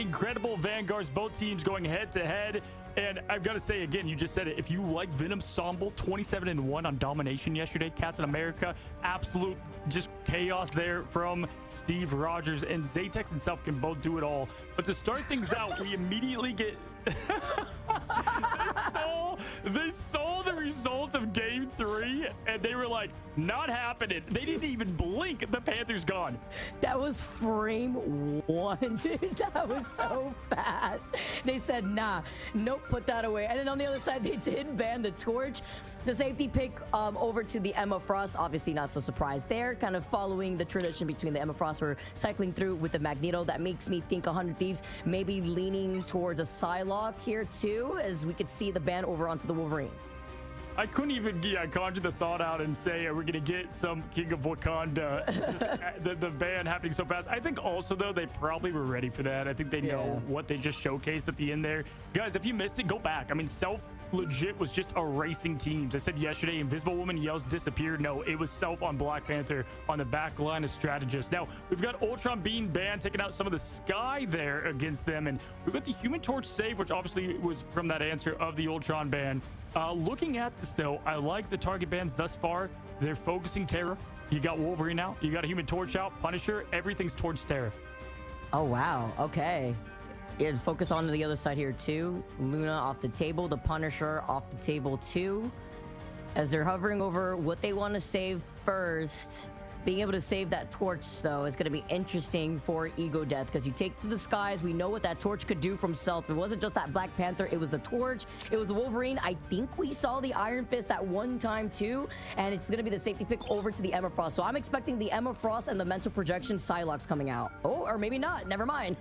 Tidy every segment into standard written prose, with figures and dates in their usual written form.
incredible Vanguards, both teams going head to head. And I've got to say, again, you just said it. If you like Venom Somble, 27-1 on domination yesterday. Captain America, absolute just chaos there from Steve Rogers. And Zatex and Self can both do it all. But to start things out, we immediately get... they saw the result of game 3, and they were like, not happening. They didn't even blink. The Panthers gone. That was frame 1, dude. That was so fast. They said, nah, nope, put that away. And then on the other side, they did ban the torch. The safety pick over to the Emma Frost. Obviously not so surprised there. Kind of following the tradition between the Emma Frost. We're cycling through with the Magneto. That makes me think 100 Thieves maybe leaning towards a Psylocke here too, as we could see the ban over onto the Wolverine. I couldn't even conjure the thought out and say, we're going to get some King of Wakanda. Just the ban happening so fast. I think also, though, they probably were ready for that. I think they know what they just showcased at the end there. Guys, if you missed it, go back. I mean, Self legit was just erasing teams. I said yesterday, Invisible Woman yells disappeared. No, it was Self on Black Panther on the back line of strategists. Now, we've got Ultron being banned, taking out some of the Sky there against them. And we've got the Human Torch save, which obviously was from that answer of the Ultron ban. Looking at this, though, I like the target bans thus far. They're focusing Terra. You got Wolverine out. You got a Human Torch out. Punisher. Everything's towards Terra. Oh, wow. Okay. Yeah, focus on the other side here, too. Luna off the table. The Punisher off the table, too. As they're hovering over what they want to save first. Being able to save that torch, though, is going to be interesting for Ego Death, because you take to the skies. We know what that torch could do from Self. It wasn't just that Black Panther. It was the torch. It was the Wolverine. I think we saw the Iron Fist that one time, too. And it's going to be the safety pick over to the Emma Frost. So I'm expecting the Emma Frost and the Mental Projection Psylocke's coming out. Oh, or maybe not. Never mind.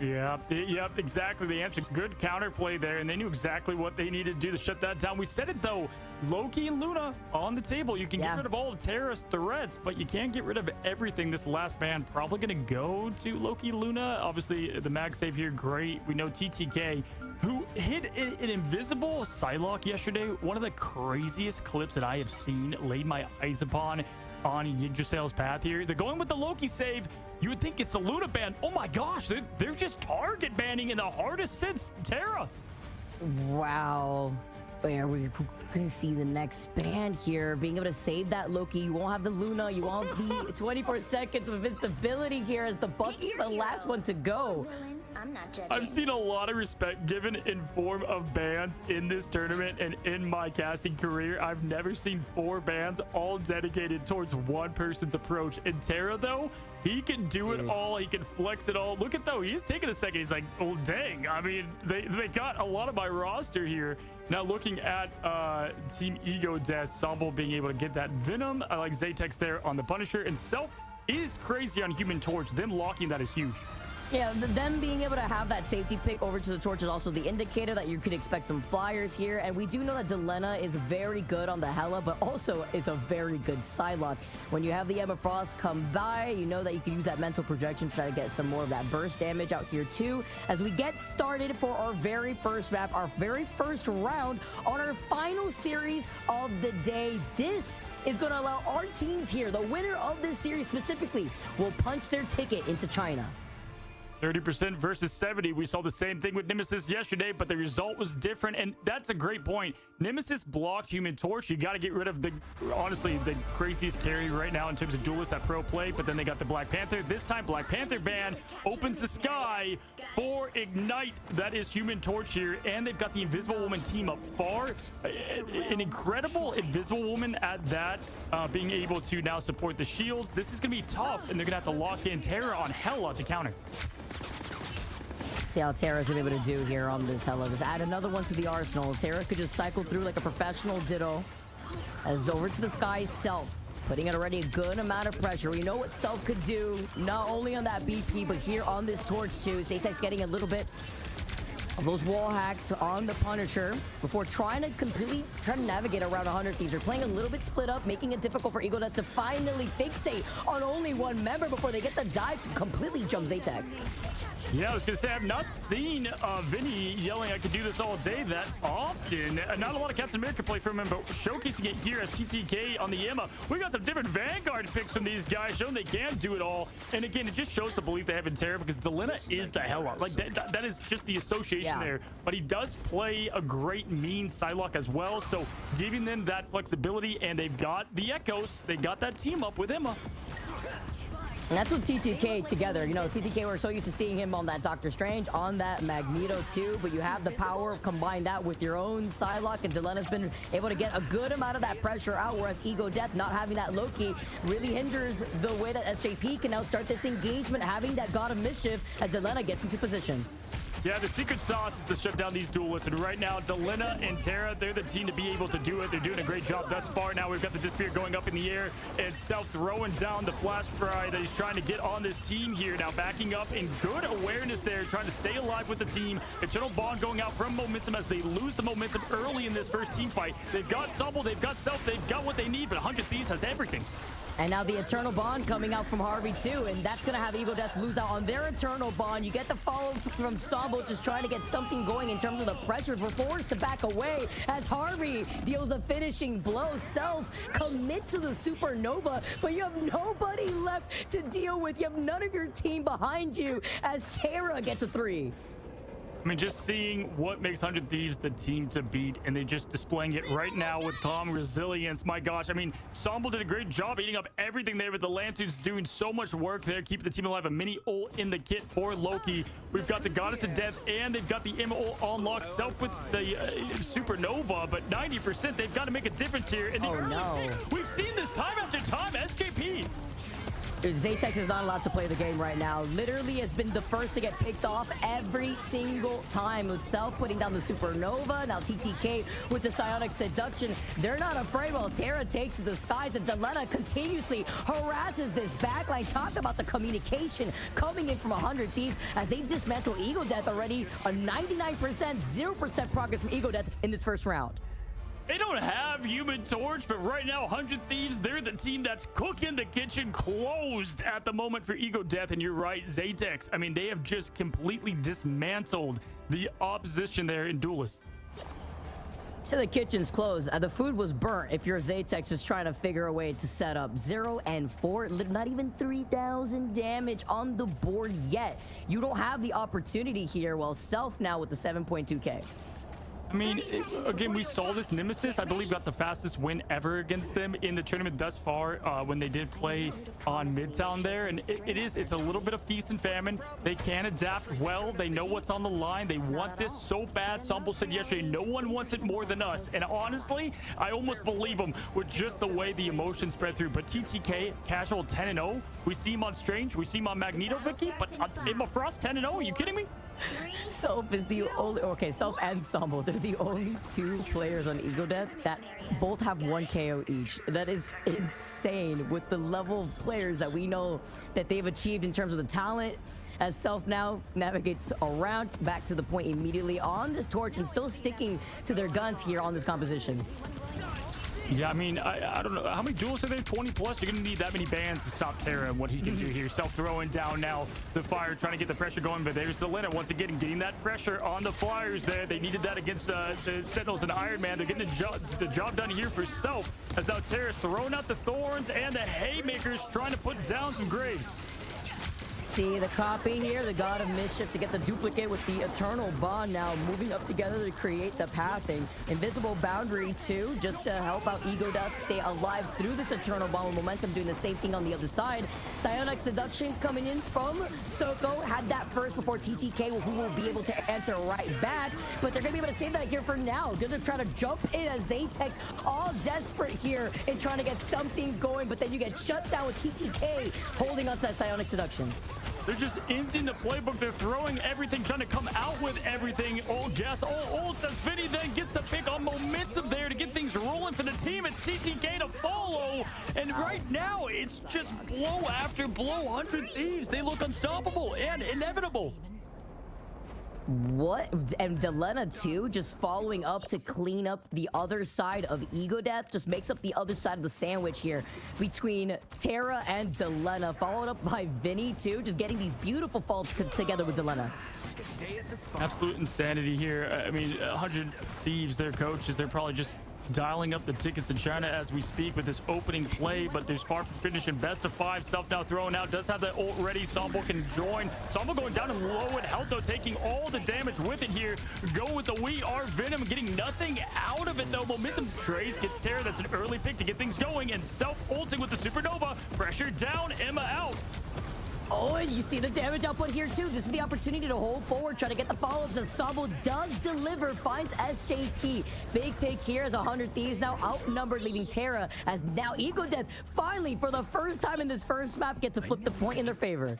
Yep, exactly the answer. Good counterplay there, and they knew exactly what they needed to do to shut that down. We said it, though. Loki and Luna on the table. You can get rid of all of Terra's threats, but you can't get rid of everything. This last ban probably going to go to Loki, Luna. Obviously, the mag save here, great. We know TTK, who hit an invisible Psylocke yesterday. One of the craziest clips that I have seen, laid my eyes upon on Yggdrasil's path here. They're going with the Loki save. You would think it's the Luna ban. Oh my gosh, they're just target banning in the hardest since Terra. Wow. Where we're going to see the next ban here, being able to save that Loki. You won't have the Luna. You won't have the 24 seconds of invincibility here, as the Bucky's the last one to go. I'm not judging. I've seen a lot of respect given in form of bans in this tournament, and in my casting career, I've never seen 4 bans all dedicated towards one person's approach. And Terra, though, he can do it all. He can flex it all. Look at, though, he's taking a second. He's like, oh, dang. I mean, they got a lot of my roster here. Now, looking at Team Ego Death, Somble being able to get that Venom. I like Zatex there on the Punisher, and Self is crazy on Human Torch. Them locking that is huge. Yeah, them being able to have that safety pick over to the torch is also the indicator that you could expect some flyers here. And we do know that Delena is very good on the Hela, but also is a very good Psylocke. When you have the Emma Frost come by, you know that you can use that mental projection to try to get some more of that burst damage out here too. As we get started for our very first map, our very first round on our final series of the day. This is going to allow our teams here, the winner of this series specifically, will punch their ticket into China. 30% versus 70. We saw the same thing with Nemesis yesterday, but the result was different, and that's a great point. Nemesis blocked Human Torch. You got to get rid of honestly, the craziest carry right now in terms of duelists at pro play, but then they got the Black Panther. This time, Black Panther ban opens the sky for Ignite. That is Human Torch here, and they've got the Invisible Woman team up far. An incredible Invisible Woman at that, being able to now support the shields. This is going to be tough, and they're going to have to lock in Terra on Hela to counter. See how Terra's been able to do here on this Hela. Just add another one to the arsenal. Terra could just cycle through like a professional Ditto. As over to the sky, Self. Putting in already a good amount of pressure. We know what Self could do, not only on that BP, but here on this torch too. Zatex getting a little bit of those wall hacks on the Punisher before trying to navigate around 100 Thieves. They're playing a little bit split up, making it difficult for Ego Death to finally fixate on only one member before they get the dive to completely jump Zatex. Yeah, I was gonna say I've not seen Vinny yelling I could do this all day that often. Not a lot of Captain America play from him, but showcasing it here as TTK on the AMER. We got some different Vanguard picks from these guys, showing they can do it all. And again, it just shows the belief they have in Terra, because Delena is the hell up. Like that is just the association there. But he does play a great mean Psylocke as well, so giving them that flexibility, and they've got the Echoes. They got that team up with Emma. And that's with TTK together. You know, TTK, we're so used to seeing him on that Doctor Strange, on that Magneto too, but you have the power, combine that with your own Psylocke, and Delena's been able to get a good amount of that pressure out, whereas Ego Death not having that Loki really hinders the way that SJP can now start this engagement, having that God of Mischief as Delena gets into position. Yeah, the secret sauce is to shut down these duelists, and right now, Delena and Terra, they're the team to be able to do it. They're doing a great job thus far. Now we've got the Disappear going up in the air, and Self throwing down the Flash Fry that he's trying to get on this team here. Now backing up in good awareness there, trying to stay alive with the team. Eternal Bond going out from momentum as they lose the momentum early in this first team fight. They've got Sobble, they've got Self, they've got what they need, but 100 Thieves has everything. And now the Eternal Bond coming out from Harvey too, and that's going to have Ego Death lose out on their Eternal Bond. You get the follow from Sambo, just trying to get something going in terms of the pressure, but forced to back away as Harvey deals the finishing blow. Self commits to the Supernova, but you have nobody left to deal with. You have none of your team behind you as Terra gets a 3. I mean, just seeing what makes 100 Thieves the team to beat, and they're just displaying it right now with calm resilience. My gosh, I mean, Somble did a great job eating up everything there, with the Lanterns doing so much work there, keeping the team alive. A mini ult in the kit for Loki. We've got the Goddess of Death, and they've got the M ult on lock. Self with the Supernova, but 90%, they've got to make a difference here. In the early stage, we've seen this time after time. SJP. Zatex is not allowed to play the game right now. Literally has been the first to get picked off every single time, with Self putting down the Supernova. Now TTK with the Psionic Seduction. They're not afraid while Terra takes to the skies, and Delena continuously harasses this backline. Talk about the communication coming in from 100 Thieves as they dismantle Ego Death already. A 99%, 0% progress from Ego Death in this first round. They don't have Human Torch, but right now, 100 Thieves, they're the team that's cooking the kitchen, closed at the moment for Ego Death. And you're right, Zatex, I mean, they have just completely dismantled the opposition there in Duelist. So the kitchen's closed. The food was burnt if you're Zatex just trying to figure a way to set up. 0 and 4, not even 3,000 damage on the board yet. You don't have the opportunity here, while Self now with the 7.2k. I mean, again, we saw this Nemesis, I believe, got the fastest win ever against them in the tournament thus far, when they did play on Midtown there. And it's a little bit of feast and famine. They can adapt well. They know what's on the line. They want this so bad. Sample said yesterday, no one wants it more than us. And honestly, I almost believe him with just the way the emotion spread through. But TTK, casual 10-0. We see him on Strange. We see him on Magneto, Vicky. But Emma Frost, 10-0. Are you kidding me? Self is the only, okay, Self and Sambo, they're the only 2 players on Ego Death that both have 1 KO each. That is insane with the level of players that we know that they've achieved in terms of the talent. As Self now navigates around back to the point immediately on this torch and still sticking to their guns here on this composition. Yeah, I mean, I don't know. How many duels are there? 20 plus? You're going to need that many bans to stop Terra and what he can do here. Self throwing down now the fire, trying to get the pressure going, but there's Delena once again getting that pressure on the Flyers there. They needed that against the Sentinels and Iron Man. They're getting the job done here for Self, as now Terra's throwing out the Thorns and the Haymakers, trying to put down some Graves. See the copy here, the God of Mischief to get the duplicate with the Eternal Bond now moving up together to create the pathing. Invisible Boundary too, just to help out Ego Death stay alive through this Eternal Bond with momentum, doing the same thing on the other side. Psionic Seduction coming in from Soko, had that first before TTK, who will be able to answer right back, but they're gonna be able to save that here for now. They're gonna try to jump in as Zatex, all desperate here in trying to get something going, but then you get shut down with TTK holding on to that Psionic Seduction. They're just emptying the playbook. They're throwing everything, trying to come out with everything. All gas, all old, says Vinny, then gets the pick on momentum there to get things rolling for the team. It's TTK to follow. And right now, it's just blow after blow. 100 Thieves, they look unstoppable and inevitable. What? And Delena too, just following up to clean up the other side of Ego Death, just makes up the other side of the sandwich here between Tara and Delena, followed up by Vinny too, just getting these beautiful falls together with Delena. Absolute insanity here. I mean, 100 Thieves, their coaches, they're probably just dialing up the tickets in China as we speak with this opening play, but there's far from finishing. Best of 5. Self now throwing out, does have the ult ready. Sambo can join. Sambo going down and low in health though, taking all the damage with it here. Go with the We Are Venom, getting nothing out of it though. Momentum Trace gets Terra. That's an early pick to get things going, and Self ulting with the Supernova. Pressure down, Emma out. Oh, and you see the damage output here too. This is the opportunity to hold forward, try to get the follow-ups as Sambo does deliver, finds SJP. Big pick here as 100 Thieves now outnumbered, leaving Terra as now Ego Death finally, for the first time in this first map, get to flip the point in their favor.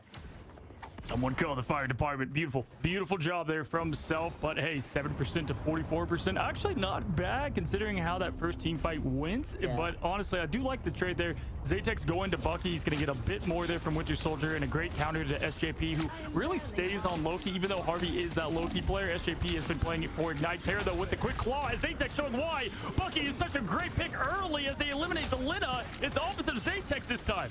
Someone call the fire department. Beautiful, beautiful job there from Self. But hey, 7% to 44%. Actually not bad considering how that first team fight went. Yeah. But honestly, I do like the trade there. Zatex going to Bucky. He's going to get a bit more there from Winter Soldier, and a great counter to SJP, who really stays on Loki, even though Harvey is that Loki player. SJP has been playing it for Ignite. Terra, though, with the quick claw, as Zatex showing why Bucky is such a great pick early as they eliminate the Lina. It's the opposite of Zatex this time.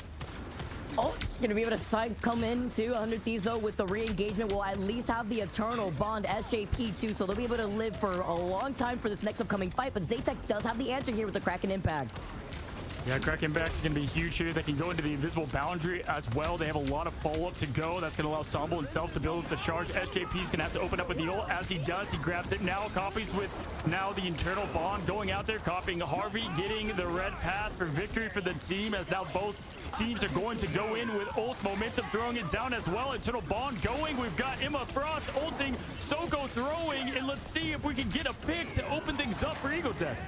Oh, gonna be able to come in to 100 Thieves though with the re-engagement. Will at least have the eternal bond SJP too, so they'll be able to live for a long time for this next upcoming fight. But Zatex does have the answer here with the Kraken Impact. Yeah, Kraken back is going to be huge here. They can go into the invisible boundary as well. They have a lot of follow-up to go. That's going to allow Sambo and Self to build up the charge. SJP's going to have to open up with the ult. As he does, he grabs it now, copies with now the internal bond going out there, copying Harvey, getting the red path for victory for the team, as now both teams are going to go in with ult. Momentum throwing it down as well. Internal bond going. We've got Emma Frost ulting, Soko throwing, and let's see if we can get a pick to open things up for Eagle Tech.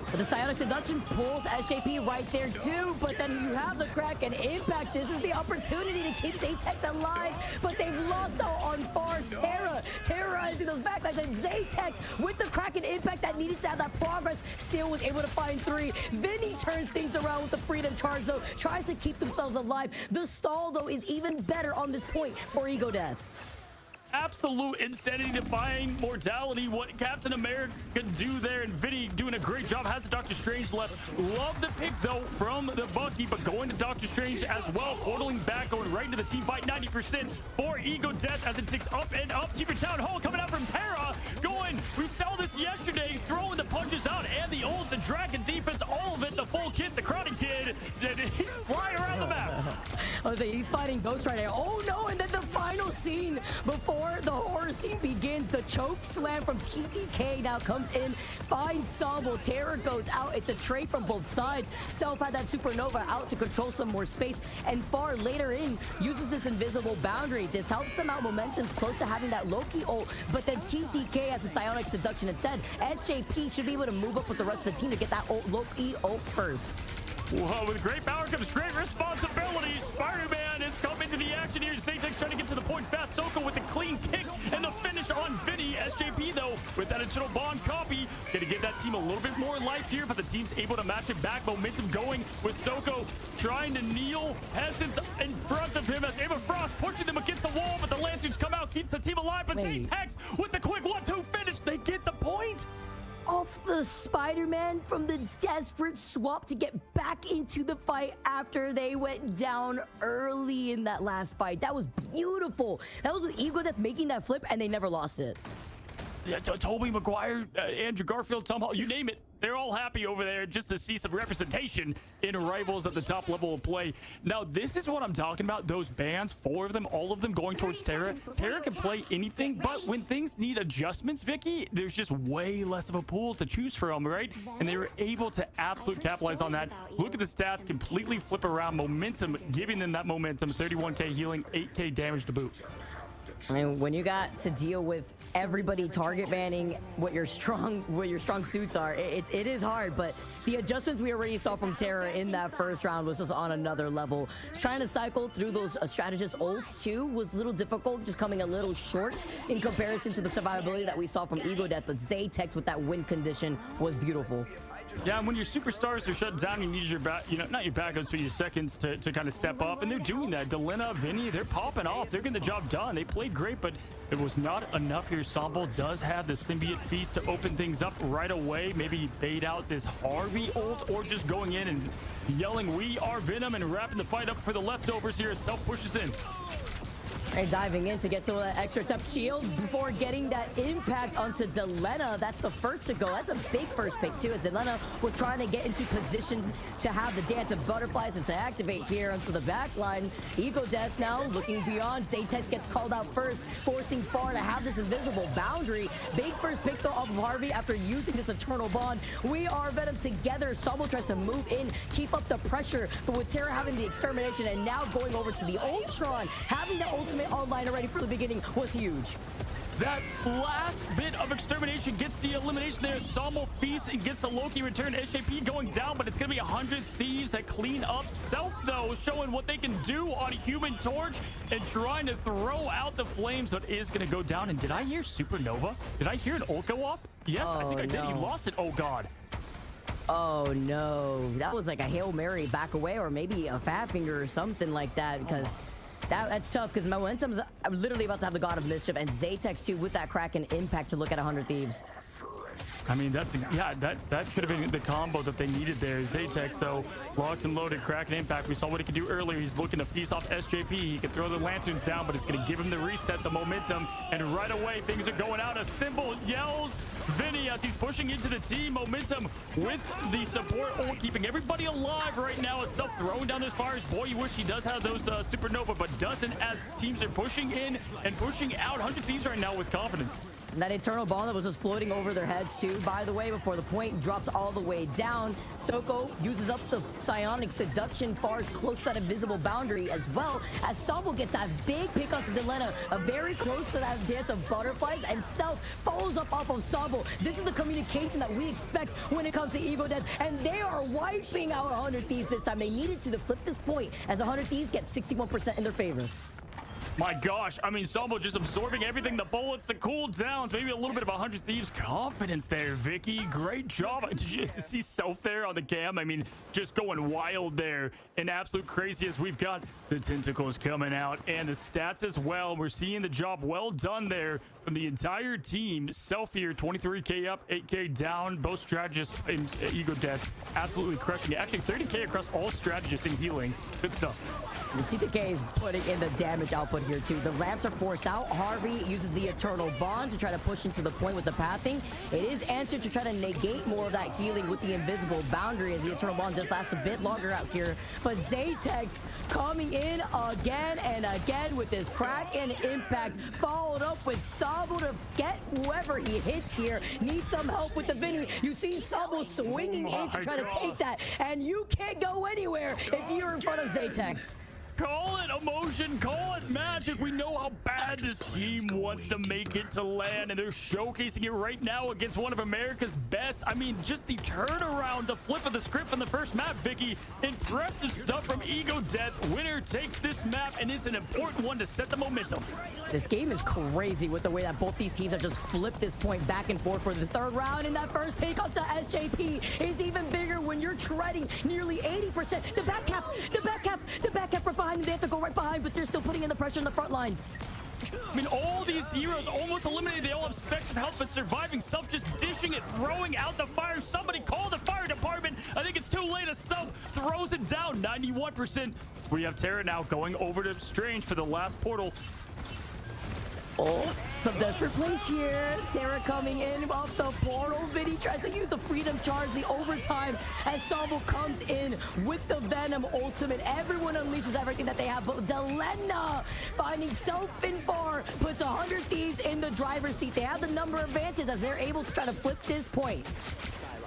But the Psionic Seduction pulls SJP right there too, but then you have the Kraken Impact. This is the opportunity to keep Zatex alive, but they've lost out on far Terra, terrorizing those backlines, and Zatex with the Kraken Impact that needed to have that progress still was able to find 3. Vinny turns things around with the Freedom Charge though, tries to keep themselves alive. The stall though is even better on this point for Ego Death. Absolute insanity, defying mortality. What Captain America can do there, and Vinny doing a great job. Has the Doctor Strange left. Love the pick though from the Bucky, but going to Doctor Strange as well, portaling back, going right into the team fight. 90% for Ego Death as it ticks up and up. Keeper Town Hall coming out from Terra, going, we saw this yesterday, throwing the punches out and the ult, the Dragon defense, all of it, the full kit, the Chronic Kid, and he's flying around the map. I was like, he's fighting Ghost right now. Oh no, and then the final scene before the horror scene begins, the choke slam from TTK now comes in, finds Sambo. Terror goes out. It's a trade from both sides. Self had that Supernova out to control some more space, and far later in uses this invisible boundary. This helps them out. Momentum's close to having that Loki ult, but then TTK has the Psionic Seduction instead. SJP should be able to move up with the rest of the team to get that Loki ult first. Whoa, with great power comes great responsibility. Spider-Man is coming to the action here. Zatex trying to get to the point fast. Soko with the clean pick and the finish on Vinny. SJP, though, with that internal bond copy, going to give that team a little bit more life here, but the team's able to match it back. Momentum going with Soko trying to kneel Peasants in front of him as Emma Frost pushing them against the wall, but the Lanterns come out, keeps the team alive. But Zatex with the quick 1-2 finish, they get the point. Off the Spider-Man from the desperate swap to get back into the fight after they went down early in that last fight. That was beautiful. That was with Ego Death making that flip, and they never lost it. Yeah, Tobey Maguire, Andrew Garfield, Tom Hall, you name it. They're all happy over there just to see some representation in rivals at the top level of play. Now, this is what I'm talking about. Those bans, 4 of them, all of them going towards Terra. Terra can play anything, but when things need adjustments, Vicky, there's just way less of a pool to choose from, right? And they were able to absolutely capitalize on that. Look at the stats, completely flip around. Momentum, giving them that momentum. 31k healing, 8k damage to boot. I mean, when you got to deal with everybody target banning what your strong suits are, it is hard. But the adjustments we already saw from Terra in that first round was just on another level. Trying to cycle through those strategist ults too was a little difficult, just coming a little short in comparison to the survivability that we saw from Ego Death. But Zatex with that win condition was beautiful. Yeah, when your superstars are shut down, you need your back, not your backups, but your seconds to kind of step up, and they're doing that. Delena, Vinny, they're popping off. They're getting the job done. They played great, but it was not enough here. Sambo does have the symbiote feast to open things up right away. Maybe bait out this Harvey ult, or just going in and yelling, "We are Venom," and wrapping the fight up for the leftovers here as Self pushes in. And diving in to get to that extra tough shield before getting that impact onto Delena. That's the first to go. That's a big first pick too, as Delena was trying to get into position to have the dance of butterflies and to activate here onto the back line. Ego Death now looking beyond. Zaytex gets called out first, forcing Far to have this invisible boundary. Big first pick though off of Harvey after using this Eternal Bond. We are Venom together. Samo tries to move in, keep up the pressure, but with Terra having the extermination and now going over to the Ultron, having the ultimate online already for the beginning was huge. That last bit of extermination gets the elimination there. Samo feasts and gets the Loki return. SJP going down, but it's going to be 100 Thieves that clean up. Self, though, showing what they can do on Human Torch and trying to throw out the flames, but is going to go down. And did I hear Supernova? Did I hear an ult go off? Yes, I think I did. He lost it. Oh, God. Oh, no. That was like a Hail Mary back away, or maybe a fat finger or something like that, because... That's tough, because Momentum's literally about to have the God of Mischief, and Zaytex too with that Kraken impact to look at 100 Thieves. I mean, that could have been the combo that they needed there. Zaytex, though, locked and loaded, Kraken impact. We saw what he could do earlier. He's looking to feast off SJP. He can throw the lanterns down, but it's going to give him the reset, the momentum, and right away things are going out. A symbol yells Vinny as he's pushing into the team. Momentum with the support, keeping everybody alive right now. As Self throwing down those fires. Boy, you wish he does have those Supernova, but doesn't, as teams are pushing in and pushing out. 100 Thieves right now with confidence. That Eternal Bond that was just floating over their heads too, by the way, before the point drops all the way down. Soko uses up the Psionic Seduction. Far's close to that invisible boundary, as well as Sabo gets that big pick onto Delena, very close to that dance of butterflies, and Self follows up off of Sabo. This is the communication that we expect when it comes to Ego Death, and they are wiping out 100 Thieves this time. They needed to flip this point, as 100 Thieves get 61% in their favor. My gosh, I mean, Sambo just absorbing everything, the bullets, the cooldowns, maybe a little bit of 100 Thieves confidence there, Vicky. Great job. Did you see Self there on the cam? I mean, just going wild there and absolute crazy as we've got the tentacles coming out and the stats as well. We're seeing the job well done there from the entire team. Self here, 23K up, 8K down. Both strategists in Ego Death absolutely crushing it. Actually, 30K across all strategists in healing. Good stuff. The TTK is putting in the damage output here too. The ramps are forced out. Harvey uses the Eternal Bond to try to push into the point with the pathing. It is answered to try to negate more of that healing with the invisible boundary, as the Eternal Bond just lasts a bit longer out here. But Zaytex coming in again and again with this Kraken impact, followed up with Sabo to get whoever he hits here. Needs some help with the Vinny. You see Sabo swinging in to try to take that, and you can't go anywhere if you're in front of Zaytex. Call it emotion, call it magic. We know how bad this team wants to make it to land, and they're showcasing it right now against one of America's best. I mean, just the turnaround, the flip of the script on the first map, Vicky. Impressive stuff from Ego Death. Winner takes this map, and it's an important one to set the momentum. This game is crazy with the way that both these teams have just flipped this point back and forth for this third round, and that first pick onto SJP is even bigger when you're treading nearly 80%. The back cap right behind them. They have to go right behind, but they're still putting in the pressure in the front lines. I mean, all these heroes almost eliminated. They all have specs of health, but surviving. Self just dishing it, throwing out the fire. Somebody call the fire department. I think it's too late as Self throws it down. 91%. We have Terra now going over to Strange for the last portal. Oh, some desperate plays here. Terra coming in off the portal. Vinny tries to use the freedom charge, the overtime, as Sabo comes in with the Venom ultimate. Everyone unleashes everything that they have, but Delena finding Self and Far puts 100 Thieves in the driver's seat. They have the number advantage as they're able to try to flip this point.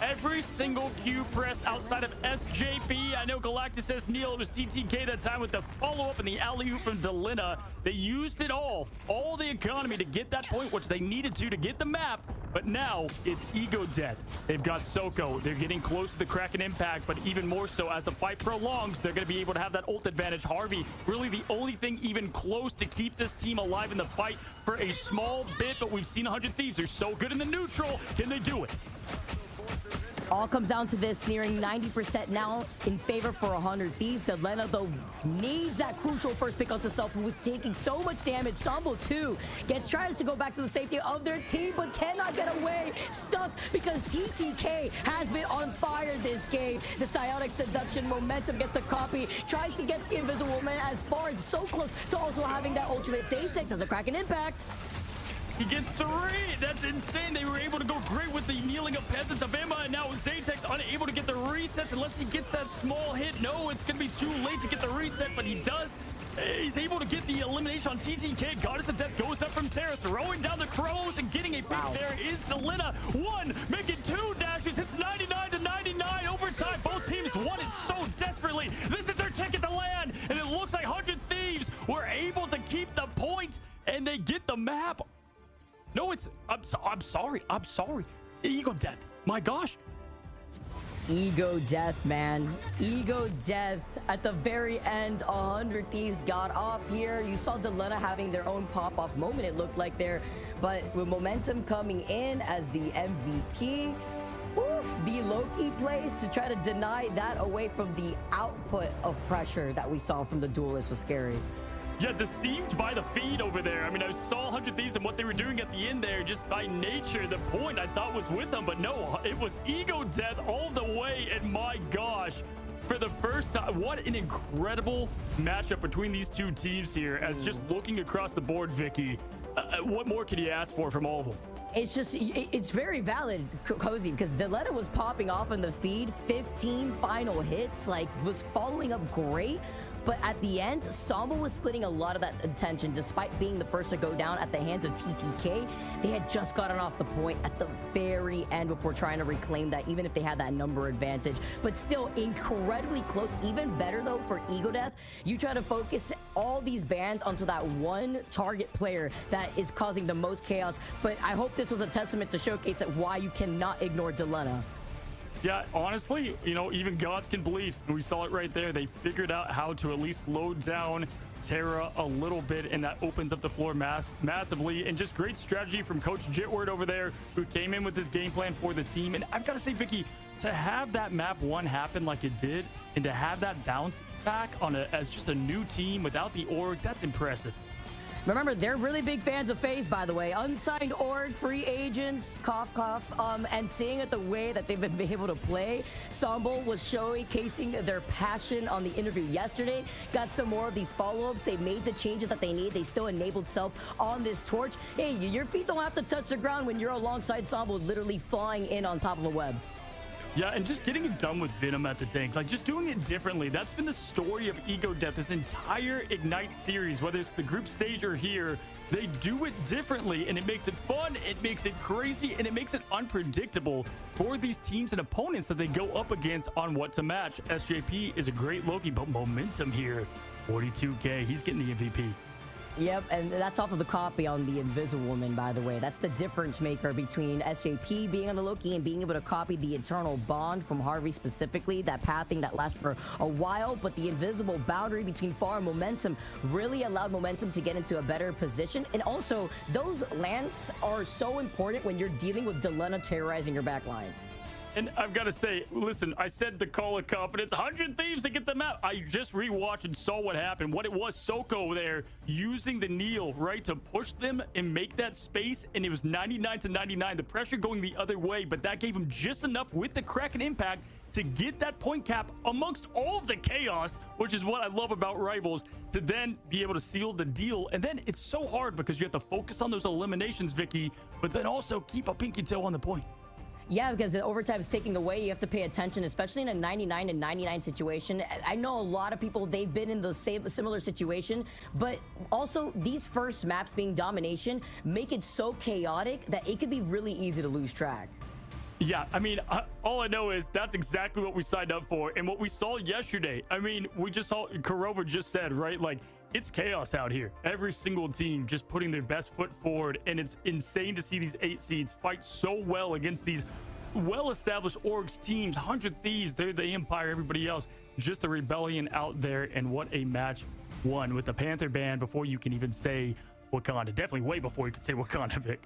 Every single Q pressed outside of SJP. I know Galactus says, Neil, it was TTK that time with the follow-up and the alley-oop from Delena. They used it all the economy to get that point, which they needed to get the map. But now it's Ego Death. They've got Soko. They're getting close to the Kraken impact, but even more so as the fight prolongs, they're going to be able to have that ult advantage. Harvey, really the only thing even close to keep this team alive in the fight for a small bit, but we've seen 100 Thieves. They're so good in the neutral. Can they do it? All comes down to this, nearing 90% now in favor for 100 Thieves. Delena, though, needs that crucial first pick onto self, who was taking so much damage. Sambo, too, tries to go back to the safety of their team, but cannot get away. Stuck because TTK has been on fire this game. The Psionic Seduction momentum gets the copy, tries to get the Invisible Woman as far, so close to also having that ultimate. Zatex has a cracking impact. He gets 3. That's insane. They were able to go great with the kneeling of Peasants of AMER, and now Zatex unable to get the resets unless he gets that small hit. No, it's going to be too late to get the reset, but he does. He's able to get the elimination on TTK. Goddess of Death goes up from Terra, throwing down the crows and getting a pick. There is Delena. 1, making 2 dashes. It's 99 to 99 overtime. Both teams want it so desperately. This is their ticket to land, and it looks like 100 Thieves were able to keep the point, and they get the map. No, I'm sorry. Ego Death. My gosh. Ego Death, man. Ego Death. At the very end, 100 Thieves got off here. You saw Delena having their own pop-off moment, it looked like there. But with momentum coming in as the MVP, the Loki plays to try to deny that away from the output of pressure that we saw from the duelist was scary. Yeah, deceived by the feed over there. I mean, I saw 100 Thieves and what they were doing at the end there. Just by nature, the point I thought was with them. But no, it was Ego Death all the way. And my gosh, for the first time, what an incredible matchup between these two teams here. As just looking across the board, Vicky, what more could you ask for from all of them? It's very valid, Cozy, because Delena was popping off in the feed. 15 final hits, like, was following up great. But at the end, Sambo was splitting a lot of that attention despite being the first to go down at the hands of TTK. They had just gotten off the point at the very end before trying to reclaim that, even if they had that number advantage. But still incredibly close. Even better, though, for Ego Death, you try to focus all these bans onto that one target player that is causing the most chaos. But I hope this was a testament to showcase that why you cannot ignore Delena. Yeah, honestly, you know, even gods can bleed. We saw it right there. They figured out how to at least slow down Terra a little bit, and that opens up the floor massively. And just great strategy from Coach Jitward over there, who came in with this game plan for the team. And I've got to say, Vicky, to have that map 1 happen like it did, and to have that bounce back on as just a new team without the org, that's impressive. Remember, they're really big fans of FaZe, by the way. Unsigned org, free agents, cough, cough. And seeing it the way that they've been able to play, Sambo was showcasing their passion on the interview yesterday. Got some more of these follow-ups. They made the changes that they need. They still enabled self on this torch. Hey, your feet don't have to touch the ground when you're alongside Sambo, literally flying in on top of a web. Yeah, and just getting it done with Venom at the tank, like just doing it differently. That's been the story of Ego Death this entire Ignite series, whether it's the group stage or here. They do it differently, and it makes it fun, it makes it crazy, and it makes it unpredictable for these teams and opponents that they go up against on what to match. SJP is a great Loki, but momentum here. 42K, he's getting the MVP. Yep, and that's off of the copy on the Invisible Woman, by the way. That's the difference maker between SJP being on the Loki and being able to copy the Eternal Bond from Harvey specifically, that pathing that lasts for a while. But the invisible boundary between Far and Momentum really allowed Momentum to get into a better position. And also, those lamps are so important when you're dealing with Delena terrorizing your backline. And I've got to say, listen, I said the call of confidence, 100 Thieves to get them out. I just rewatched and saw what happened. What it was, Soko there using the kneel, right, to push them and make that space. And it was 99 to 99, the pressure going the other way. But that gave him just enough with the Kraken impact to get that point cap amongst all of the chaos, which is what I love about Rivals, to then be able to seal the deal. And then it's so hard because you have to focus on those eliminations, Vicky, but then also keep a pinky toe on the point. Yeah, because the overtime is taking away. You have to pay attention, especially in a 99 and 99 situation. I know a lot of people, they've been in the similar situation, but also these first maps being domination make it so chaotic that it could be really easy to lose track. Yeah, I mean, all I know is that's exactly what we signed up for. And what we saw yesterday, I mean, we just saw, Kurova just said, right? Like, it's chaos out here. Every single team just putting their best foot forward. And it's insane to see these 8 seeds fight so well against these well-established orgs teams. 100 Thieves, they're the Empire, everybody else. Just a rebellion out there. And what a match won with the Panther ban before you can even say Wakanda. Definitely way before you could say Wakanda, Vic.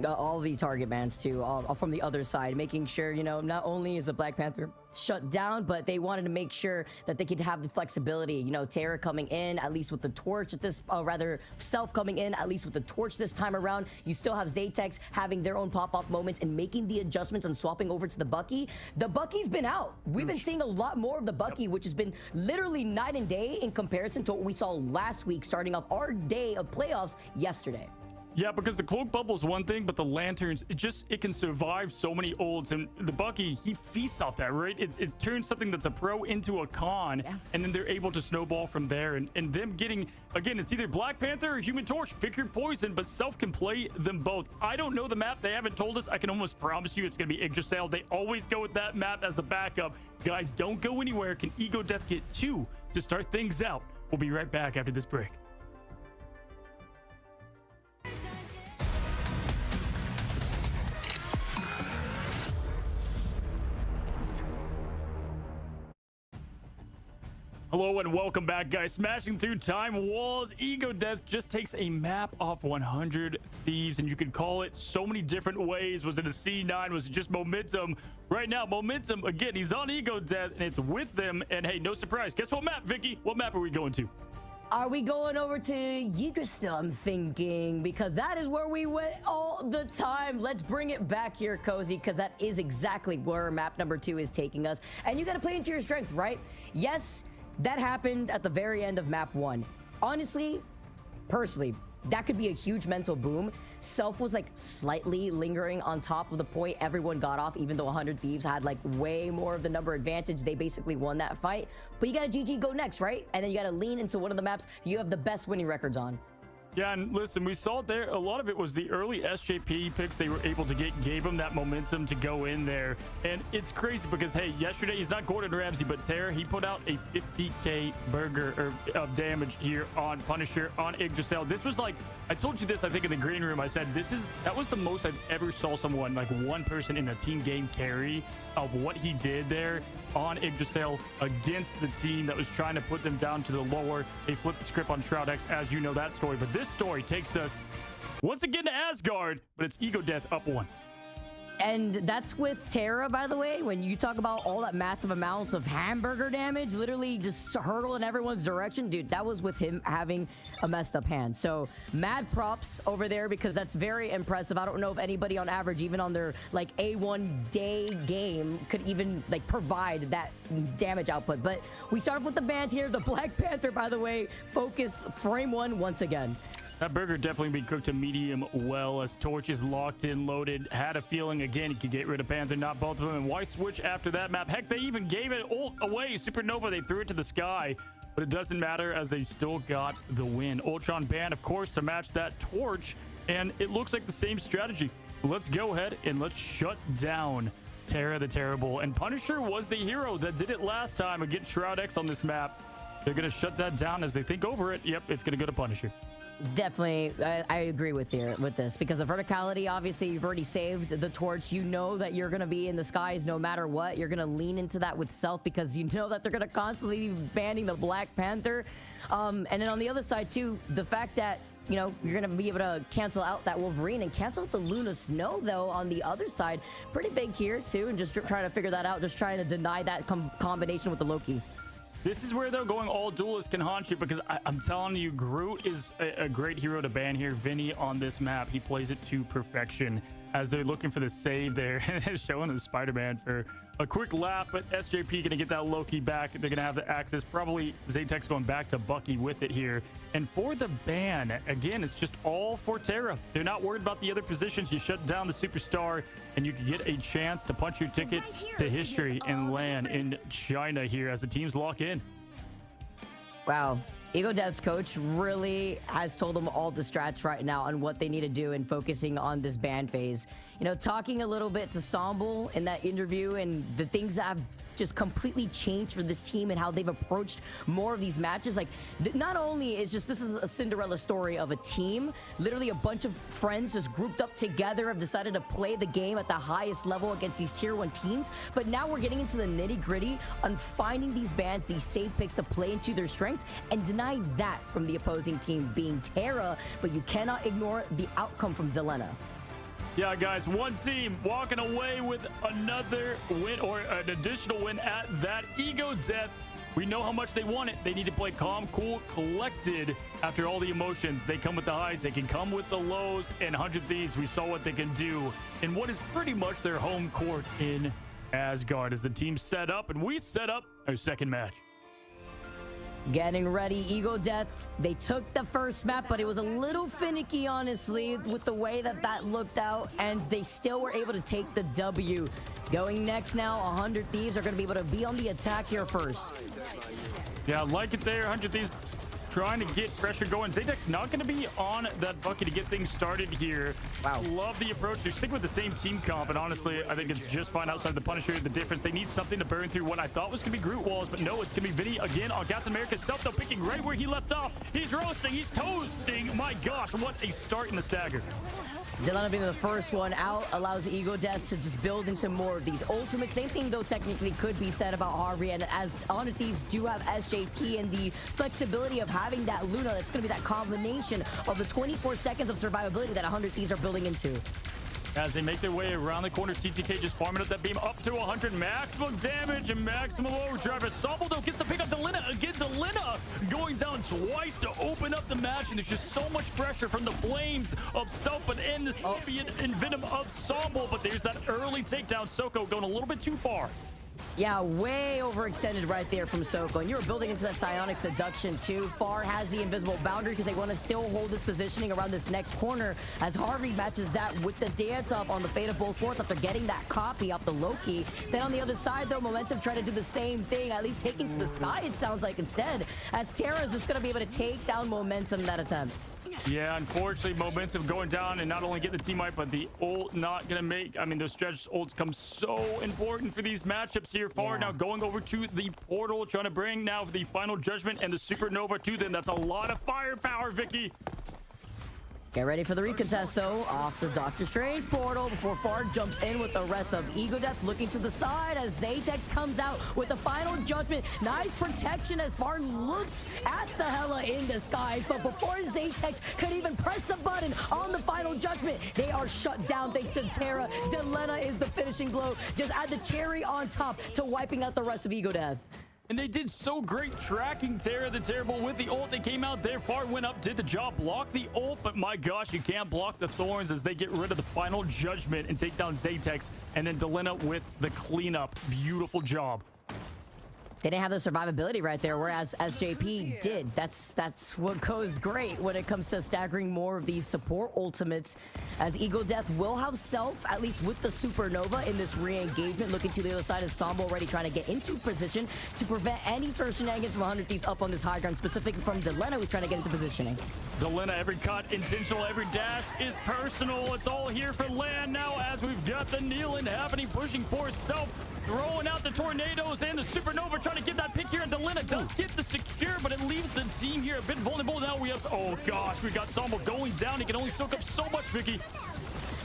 all the target bans too, all from the other side, making sure, you know, not only is the Black Panther shut down, but they wanted to make sure that they could have the flexibility. You know, Terra coming in at least with the torch at this, rather Self coming in at least with the torch this time around. You still have Zatex having their own pop-off moments and making the adjustments and swapping over to the Bucky. The Bucky's been out. We've been seeing a lot more of the Bucky, which has been literally night and day in comparison to what we saw last week, starting off our day of playoffs yesterday. Yeah, because the cloak bubble is one thing, but the lanterns, it can survive so many ults, and the Bucky, he feasts off that, right? It turns something that's a pro into a con, and then they're able to snowball from there, and them getting, again, it's either Black Panther or Human Torch, pick your poison, but Self can play them both. I don't know the map, they haven't told us. I can almost promise you it's gonna be Yggdrasil. They always go with that map as the backup. Guys, don't go anywhere. Can Ego Death get 2 to start things out? We'll be right back after this break. Hello and welcome back, guys. Smashing through time walls. Ego Death just takes a map off 100 Thieves, and you could call it so many different ways. Was it a C9? Was it just momentum? Right now, momentum, again, he's on Ego Death, and it's with them. And hey, no surprise. Guess what map, Vicky? What map are we going to? Are we going over to Yggdrasil, I'm thinking, because that is where we went all the time. Let's bring it back here, Cozy, because that is exactly where map number 2 is taking us. And you got to play into your strength, right? Yes, that happened at the very end of map 1. Honestly, personally, that could be a huge mental boom. Self was like slightly lingering on top of the point everyone got off, even though 100 Thieves had like way more of the number advantage. They basically won that fight. But you got to GG go next, right? And then you got to lean into one of the maps you have the best winning records on. Yeah, and listen, we saw there, a lot of it was the early SJP picks they were able to get, gave him that momentum to go in there. And it's crazy because, hey, yesterday, he's not Gordon Ramsay, but Terra, he put out a 50k burger of damage here on Punisher, on Yggdrasil. This was like, I told you this, I think, in the green room. I said, that was the most I've ever saw someone, like one person in a team game carry of what he did there on Yggdrasil against the team that was trying to put them down to the lower. They flipped the script on Shroud X, as you know that story. But this story takes us once again to Asgard, but it's Ego Death up 1. And that's with Terra, by the way. When you talk about all that massive amounts of hamburger damage, literally just hurtle in everyone's direction, dude, that was with him having a messed up hand. So mad props over there, because that's very impressive. I don't know if anybody on average, even on their like A1 day game, could even like provide that damage output. But we start off with the band here. The Black Panther, by the way, focused frame 1 once again. That burger definitely be cooked to medium well, as Torch is locked in, loaded. Had a feeling, again, he could get rid of Panther, not both of them. And why switch after that map? Heck, they even gave it ult away. Supernova, they threw it to the sky. But it doesn't matter, as they still got the win. Ultron ban, of course, to match that Torch. And it looks like the same strategy. Let's go ahead and let's shut down Terra the Terrible. And Punisher was the hero that did it last time against Shroud X on this map. They're going to shut that down as they think over it. Yep, it's going to go to Punisher. Definitely, I agree with this, because the verticality, obviously, you've already saved the torch. You know that you're going to be in the skies no matter what. You're going to lean into that with Self, because you know that they're going to constantly be banning the Black Panther. And then on the other side, too, the fact that, you know, you're going to be able to cancel out that Wolverine and cancel out the Luna Snow, though, on the other side. Pretty big here, too, and just trying to figure that out, just trying to deny that combination with the Loki. This is where they're going all duelist can haunt you, because I'm telling you, Groot is a great hero to ban here. Vinny on this map, he plays it to perfection, as they're looking for the save there. Showing the Spider-Man for a quick laugh, but SJP gonna get that Loki back. They're gonna have the access. Probably Zatex going back to Bucky with it here. And for the ban, again, it's just all for Terra. They're not worried about the other positions. You shut down the superstar, and you can get a chance to punch your ticket to history and land in China here as the teams lock in. Wow. Ego Death's coach really has told them all the strats right now on what they need to do and focusing on this ban phase. You know, talking a little bit to Somble in that interview and the things that have just completely changed for this team and how they've approached more of these matches. Like, not only is just, this is a Cinderella story of a team, literally a bunch of friends just grouped up together have decided to play the game at the highest level against these tier 1 teams, but now we're getting into the nitty gritty on finding these bans, these safe picks to play into their strengths, and deny that from the opposing team being Terra, but you cannot ignore the outcome from Delena. Yeah, guys, one team walking away with another win or an additional win at that. Ego Death, we know how much they want it. They need to play calm, cool, collected after all the emotions. They come with the highs, they can come with the lows. And 100 Thieves, we saw what they can do in what is pretty much their home court in Asgard as the team set up, and we set up our second match. Getting ready, Ego Death. They took the first map, but it was a little finicky, honestly, with the way that looked out, and they still were able to take the W. Going next now, 100 Thieves are going to be able to be on the attack here first. Yeah, I like it there. 100 Thieves trying to get pressure going. Zaytek's not going to be on that bucket to get things started here. Wow. Love the approach. They're sticking with the same team comp, and honestly, I think it's just fine outside the Punisher. The difference, they need something to burn through what I thought was going to be Groot walls, but no, it's going to be Vinny again on Captain America's self, though, picking right where he left off. He's roasting. He's toasting. My gosh, what a start in the stagger. Delena being the first one out allows Ego Death to just build into more of these ultimates. Same thing, though, technically could be said about Harvey. And as 100 Thieves do have SJP and the flexibility of having that Luna, that's going to be that combination of the 24 seconds of survivability that 100 Thieves are building into. As they make their way around the corner, TTK just farming up that beam up to 100. Maximum damage and maximum overdrive. As Sobble, though, gets to pick up Delena. Again, Delena going down twice to open up the match. And there's just so much pressure from the flames of Selpa and the Symbiote and Venom of Sobble. But there's that early takedown. Soko going a little bit too far. Yeah, way overextended right there from Soko. And you were building into that psionic seduction too. Far has the invisible boundary because they want to still hold this positioning around this next corner as Harvey matches that with the dance up on the fate of both courts after getting that copy off the Loki. Then on the other side, though, Momentum trying to do the same thing, at least taking to the sky, it sounds like, instead. As Terra is just going to be able to take down Momentum in that attempt. Yeah, unfortunately, Momentum going down and not only get the team wipe, but the ult not going to make... I mean, those stretch ults come so important for these matchups here. Far now going over to the portal, trying to bring now the final judgment and the supernova to them. That's a lot of firepower, Vicky. Get ready for the recontest, though. Off the Doctor Strange portal before Far jumps in with the rest of Ego Death looking to the side as Zaytex comes out with the final judgment. Nice protection as Far looks at the Hela in the skies. But before Zaytex could even press a button on the final judgment, they are shut down thanks to Terra. Delena is the finishing blow. Just add the cherry on top to wiping out the rest of Ego Death. And they did so great tracking Terra the Terrible with the ult. They came out there, Far went up, did the job, blocked the ult, but my gosh, you can't block the Thorns as they get rid of the final judgment and take down Zaytex. And then Delena with the cleanup. Beautiful job. They didn't have the survivability right there, whereas SJP did. That's what goes great when it comes to staggering more of these support ultimates, as Ego Death will have self, at least with the supernova in this re-engagement. Looking to the other side is Sombo already trying to get into position to prevent any sort of shenanigans from 100 Thieves up on this high ground, specifically from Delena, who's trying to get into positioning. Delena, every cut intentional, every dash is personal. It's all here for land now as we've got the kneeling happening, pushing for itself, throwing out the tornadoes and the supernova, trying to get that pick here. And Delena does get the secure, but it leaves the team here a bit vulnerable. Now we have, oh gosh, we've got Sombo going down. He can only soak up so much, Vicky.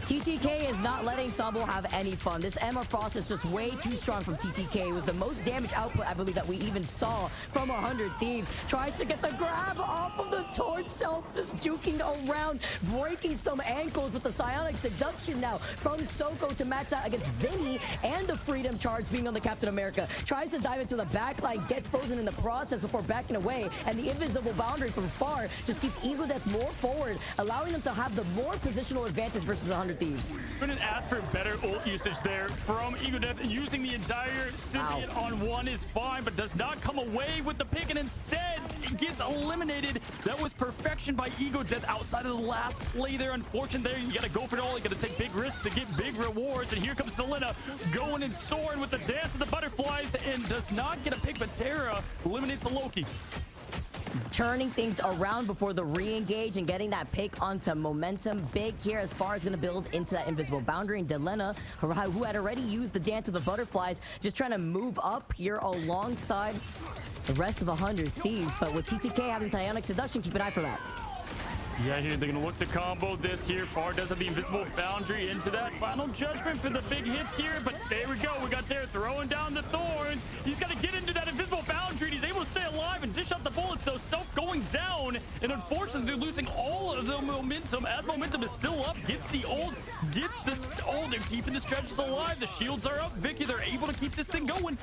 TTK is not letting Sombo have any fun. This AMER Frost is just way too strong from TTK. It was the most damage output, I believe, that we even saw from 100 Thieves. Tries to get the grab off of the torch self, just juking around, breaking some ankles with the psionic seduction now from Soko to match that against Vinny, and the freedom charge being on the Captain America. Tries to dive into the backline, gets frozen in the process before backing away, and the invisible boundary from Far just keeps Ego Death more forward, allowing them to have the more positional advantage versus 100 Thieves. Couldn't ask for better ult usage there from Ego Death. Using the entire symbiote on one is fine, but does not come away with the pick, and instead it gets eliminated. That was perfection by Ego Death outside of the last play there. Unfortunate there. You got to go for it all. You got to take big risks to get big rewards. And here comes Delena going and soaring with the dance of the butterflies and does not get a pick, but Terra eliminates the Loki. Turning things around before the re-engage and getting that pick onto Momentum. Big here as Far as going to build into that invisible boundary. And Delena, who had already used the dance of the butterflies, just trying to move up here alongside the rest of 100 Thieves. But with TTK having psionic seduction, keep an eye for that. Yeah, here they're gonna look to combo this here. Far does have the invisible boundary into that final judgment for the big hits here, but there we go. We got Terra throwing down the thorns. He's got to get into that invisible boundary. He's able to stay alive and dish out the bullets. So Self going down, and unfortunately they're losing all of the momentum as momentum is still up. Gets the ult, gets this ult. They're keeping the stretches alive. The shields are up. Vicky, they're able to keep this thing going.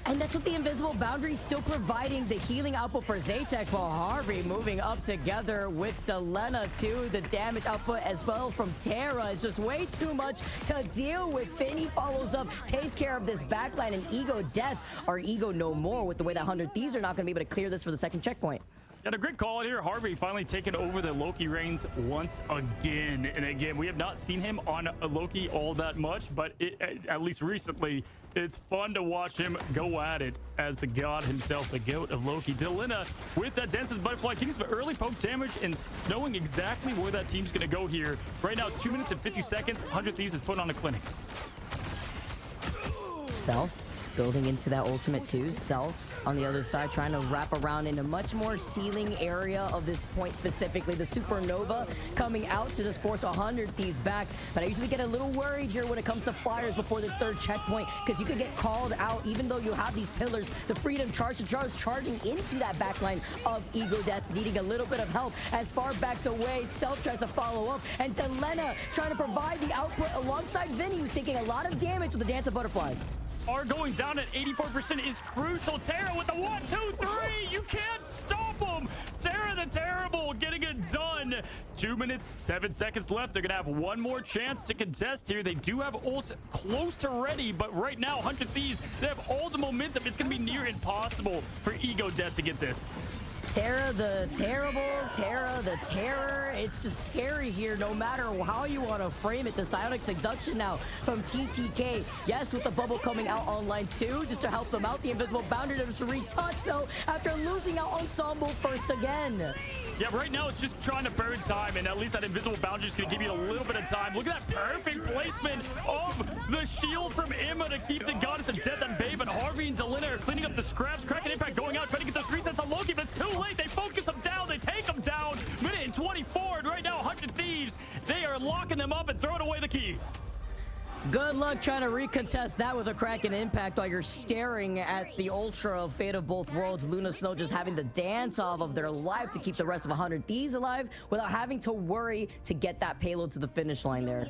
And that's what the invisible boundary is still providing the healing output for Zaytex, while Harvey moving up together with Delena too. The damage output as well from Terra is just way too much to deal with. Finny follows up, takes care of this backline, and Ego Death, or Ego no more, with the way that 100 Thieves are not going to be able to clear this for the second checkpoint. And a great call out here. Harvey finally taking over the Loki reigns once again. And again, we have not seen him on Loki all that much, but at least recently, it's fun to watch him go at it as the god himself, the goat of Loki. Delena with that Dance of the Butterfly, getting some early poke damage and knowing exactly where that team's going to go here. Right now, 2 minutes and 50 seconds. 100 Thieves is putting on a clinic. Self building into that ultimate too. Self on the other side trying to wrap around in a much more ceiling area of this point, specifically the supernova coming out to just force 100 Thieves back. But I usually get a little worried here when it comes to flyers before this third checkpoint, because you could get called out even though you have these pillars. The freedom charge charging into that backline of Ego Death, needing a little bit of help as far backs away. Self tries to follow up, and Delena trying to provide the output alongside Vinny, who's taking a lot of damage with the Dance of Butterflies. Are going down at 84% is crucial. Terra with the 1, 2, 3. You can't stop him. Terra the Terrible getting it done. 2 minutes, 7 seconds left. They're going to have one more chance to contest here. They do have ults close to ready, but right now, 100 Thieves, they have all the momentum. It's going to be near impossible for Ego Death to get this. Terra the Terrible, Terra the Terror. It's just scary here, no matter how you want to frame it. The Psionic Seduction now from TTK. Yes, with the bubble coming out online too, just to help them out. The invisible boundary to just retouch though, after losing out Ensemble first again. Yeah, right now it's just trying to burn time, and at least that invisible boundary is going to give you a little bit of time. Look at that perfect placement of the shield from AMER to keep the Goddess of Death at bay, but Harvey and Delena are cleaning up the scraps. Kraken Impact going out, trying to get those resets on Loki, but it's too late. They focus him down. They take him down. Minute and 24, and right now 100 Thieves, they are locking them up and throwing away the key. Good luck trying to recontest that with a Kraken Impact while you're staring at the Ultra of Fate of Both Worlds. Luna Snow just having the dance off of their life to keep the rest of 100 Thieves alive without having to worry to get that payload to the finish line there.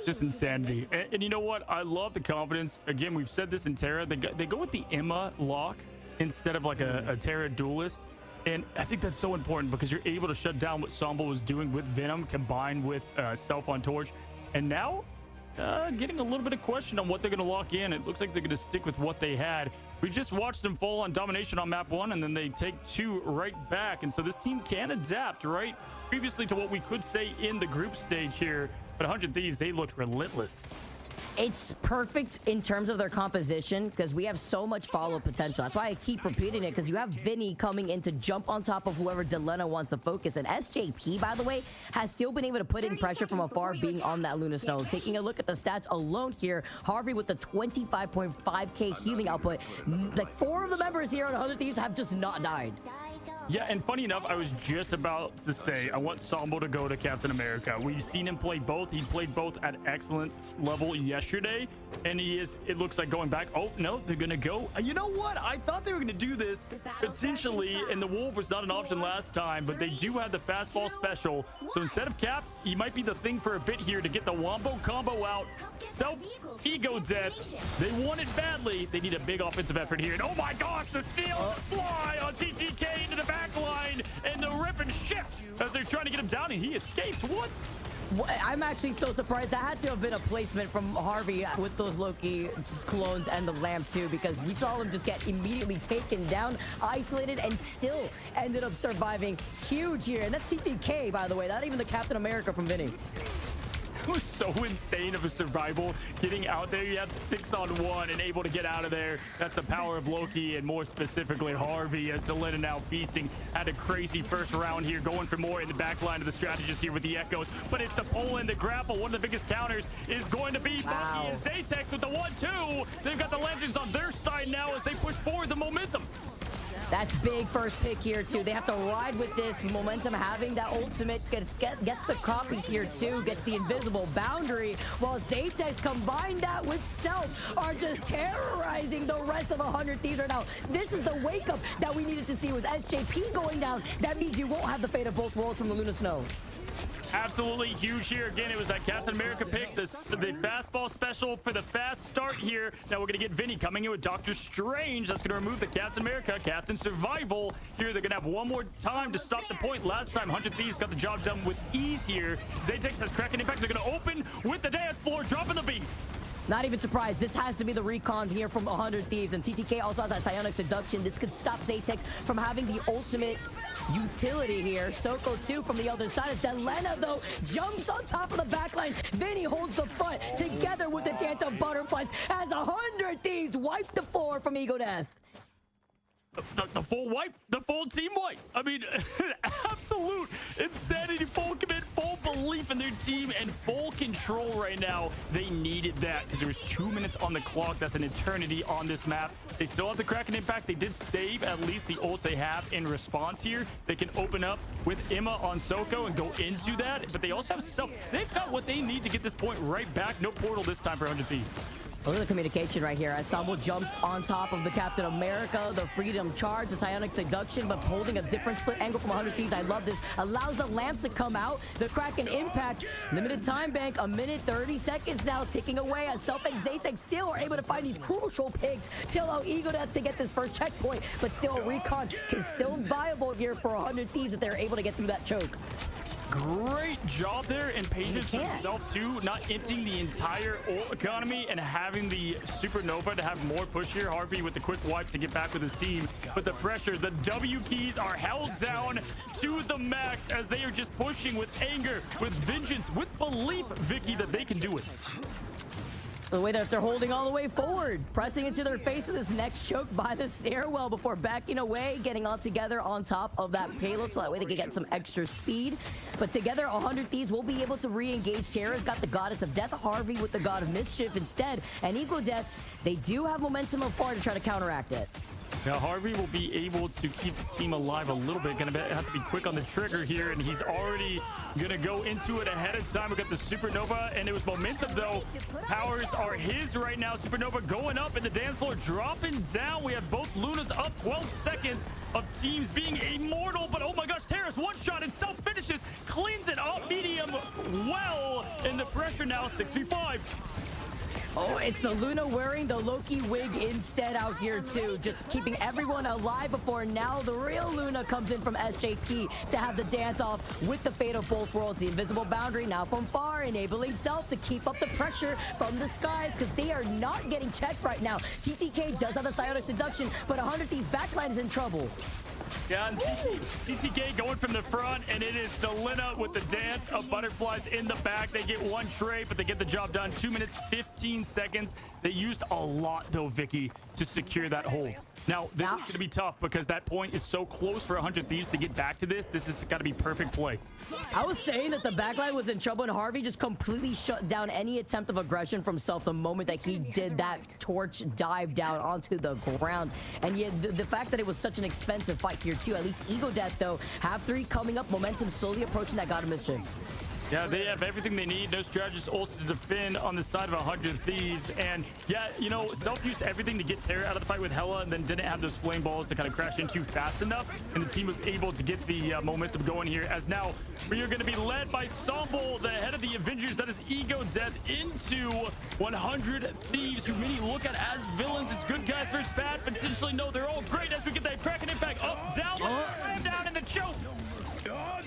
Just insanity. And you know what? I love the confidence. Again, we've said this in Terra. They go with the Emma lock instead of like a Terra duelist. And I think that's so important because you're able to shut down what Sombo was doing with Venom combined with Self on Torch. And now getting a little bit of question on what they're going to lock in. It looks like they're going to stick with what they had. We just watched them fall on domination on map 1, and then they take 2 right back. And so this team can adapt, right? Previously to what we could say in the group stage here. But 100 Thieves, they looked relentless. It's perfect in terms of their composition because we have so much follow-up potential. That's why I keep repeating it, because you have Vinny coming in to jump on top of whoever Delena wants to focus. And SJP, by the way, has still been able to put in pressure from afar, being on that Luna Snow. Taking a look at the stats alone here, Harvey with the 25.5k healing output. Like 4 of the members here on 100 Thieves have just not died. Yeah, and funny enough, I was just about to say I want Sambo to go to Captain America. We've seen him play both. He played both at excellent level yesterday, and it looks like going back. Oh, no, they're going to go. You know what? I thought they were going to do this potentially, and the Wolf was not an option last time, but they do have the fastball special. So instead of Cap, he might be the thing for a bit here to get the Wombo combo out. Self-Ego Death. They want it badly. They need a big offensive effort here. And oh my gosh, the steal fly on TTK into the back line, and the rip and shift as they're trying to get him down, and he escapes. What? I'm actually so surprised. That had to have been a placement from Harvey with those Loki clones and the lamp too, because we saw him just get immediately taken down, isolated, and still ended up surviving. Huge here. And that's TTK, by the way, not even the Captain America from Vinny. It was so insane of a survival. Getting out there, you had 6-on-1 and able to get out of there. That's the power of Loki, and more specifically Harvey, as Delena now feasting. Had a crazy first round here, going for more in the back line of the strategist here with the Echoes. But it's the pull and the grapple. One of the biggest counters is going to be Bucky and Zaytex with the 1-2. They've got the Lanterns on their side now as they push forward the momentum. That's big first pick here, too. They have to ride with this momentum. Having that ultimate gets the copy here, too. Gets the invisible boundary. While Zaytex combined that with Self are just terrorizing the rest of 100 Thieves right now. This is the wake-up that we needed to see with SJP going down. That means you won't have the fate of both worlds from the Luna Snow. Absolutely huge here. Again, it was that Captain America pick, the fastball special for the fast start here. Now we're going to get Vinny coming in with Doctor Strange. That's going to remove the Captain America, Captain Survival. Here, they're going to have one more time to stop the point. Last time, 100 Thieves got the job done with ease here. Zaytex has Kraken Impact. They're going to open with the dance floor, dropping the beat. Not even surprised. This has to be the recon here from 100 Thieves. And TTK also has that Psionic Seduction. This could stop Zaytex from having the ultimate utility here. Soko, too, from the other side. Delena, though, jumps on top of the backline. Vinny holds the front together with the Dance of Butterflies as 100 Thieves wipe the floor from Ego Death. The full wipe, the full team wipe. I mean, absolute insanity, full commit, full belief in their team, and full control right now. They needed that because there was 2 minutes on the clock. That's an eternity on this map. They still have the Kraken Impact. They did save at least the ults they have in response here. They can open up with Emma on Soko and go into that, but they also have Self. They've got what they need to get this point right back. No portal this time for 100 Thieves. Look at the communication right here. Ensemble jumps on top of the Captain America, the Freedom Charge, the Psionic Seduction, but holding a different split angle from 100 Thieves. I love this. Allows the lamps to come out. The Kraken Impact. Limited time bank. 1 minute 30 seconds now ticking away as Self and Zaytex still are able to find these crucial picks to allow Ego Death to get this first checkpoint. But still, a recon is still viable here for 100 Thieves if they're able to get through that choke. Great job there, and patience himself too, not emptying the entire ult economy and having the Supernova to have more push here. Harvey with the quick wipe to get back with his team, but the pressure, the W keys are held down to the max as they are just pushing with anger, with vengeance, with belief, Vicky, that they can do it. The way that they're holding all the way forward, pressing into their face of this next choke by the stairwell before backing away, getting all together on top of that payload so that way they can get some extra speed. But together, 100 Thieves will be able to re-engage. Terra's got the Goddess of Death, Harvey with the God of Mischief instead, and Ego Death, they do have momentum afar to try to counteract it. Now, Harvey will be able to keep the team alive a little bit. Gonna have to be quick on the trigger here, and he's already gonna go into it ahead of time. We got the Supernova, and it was momentum, though. Powers are his right now. Supernova going up in the dance floor, dropping down. We have both Lunas up 12 seconds of teams being immortal, but oh my gosh, Terrace one-shot and self-finishes, cleans it up medium well, and the pressure now 6v5. Oh, it's the Luna wearing the Loki wig instead out here, too. Just keeping everyone alive before now the real Luna comes in from SJP to have the dance off with the fate of both worlds. The invisible boundary now from far, enabling Self to keep up the pressure from the skies because they are not getting checked right now. TTK does have the Psionic Seduction, but 100 Thieves backline is in trouble. Yeah, and TTK going from the front, and it is Delena with the Dance of Butterflies in the back. They get one trade, but they get the job done. 2 minutes, 15 seconds. They used a lot, though, Vicky, to secure that hold. Now, this is going to be tough because that point is so close for 100 Thieves to get back to this. This has got to be perfect play. I was saying that the backline was in trouble, and Harvey just completely shut down any attempt of aggression from Self the moment that he did that torch dive down onto the ground. And yet, the fact that it was such an expensive fight here, too. At least Ego Death, though, have 3 coming up. Momentum slowly approaching that God of Mischief. Yeah, they have everything they need. No strategist ults to defend on the side of 100 Thieves. And yeah, you know, Self used everything to get Terra out of the fight with Hella and then didn't have those flame balls to kind of crash into fast enough. And the team was able to get the momentum going here as now we are going to be led by Somble, the head of the Avengers. That is Ego Death into 100 Thieves, who many look at as villains. It's good guys versus bad. Potentially, no, they're all great as we get that Kraken Impact up, down, down in the choke.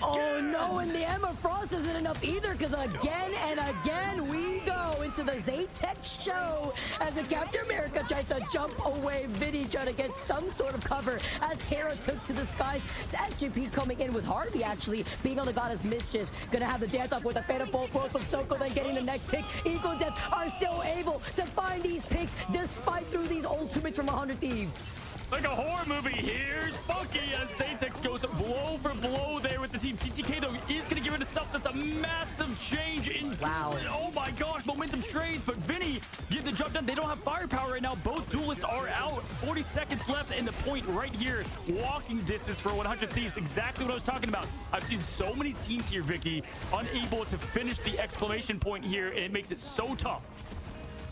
Oh no, and the AMER Frost isn't enough either, because again and again we go into the Zaytex show as the Captain America tries to jump away. Vinny trying to get some sort of cover as Terra took to the skies. So SGP coming in with Harvey actually being on the Goddess Mischief. Gonna have the dance off with a Fatal Full Force from Soko, then getting the next pick. Ego Death are still able to find these picks despite through these ultimates from 100 Thieves. Like a horror movie, here's Funky as Zaytex goes blow for blow there with the team. TTK, though, is going to give it to Self. That's a massive change in... Wow. Oh, my gosh. Momentum trades, but Vinny get the job done. They don't have firepower right now. Both duelists are out. 40 seconds left, and the point right here. Walking distance for 100 Thieves. Exactly what I was talking about. I've seen so many teams here, Vicky, unable to finish the exclamation point here, and it makes it so tough.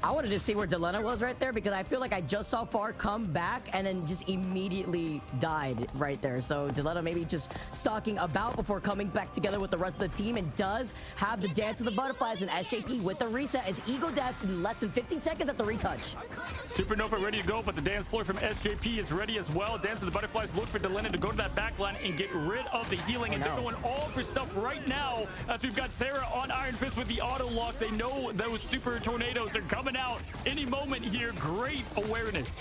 I wanted to see where Delena was right there because I feel like I just saw Far come back and then just immediately died right there. So Delena maybe just stalking about before coming back together with the rest of the team, and does have the Dance of the Butterflies, and SJP with the reset as Ego Death in less than 15 seconds at the retouch. Supernova ready to go, but the dance floor from SJP is ready as well. Dance of the Butterflies look for Delena to go to that back line and get rid of the healing, and they're going all for self right now as we've got Sarah on Iron Fist with the auto lock. They know those super tornadoes are coming out any moment here. Great awareness.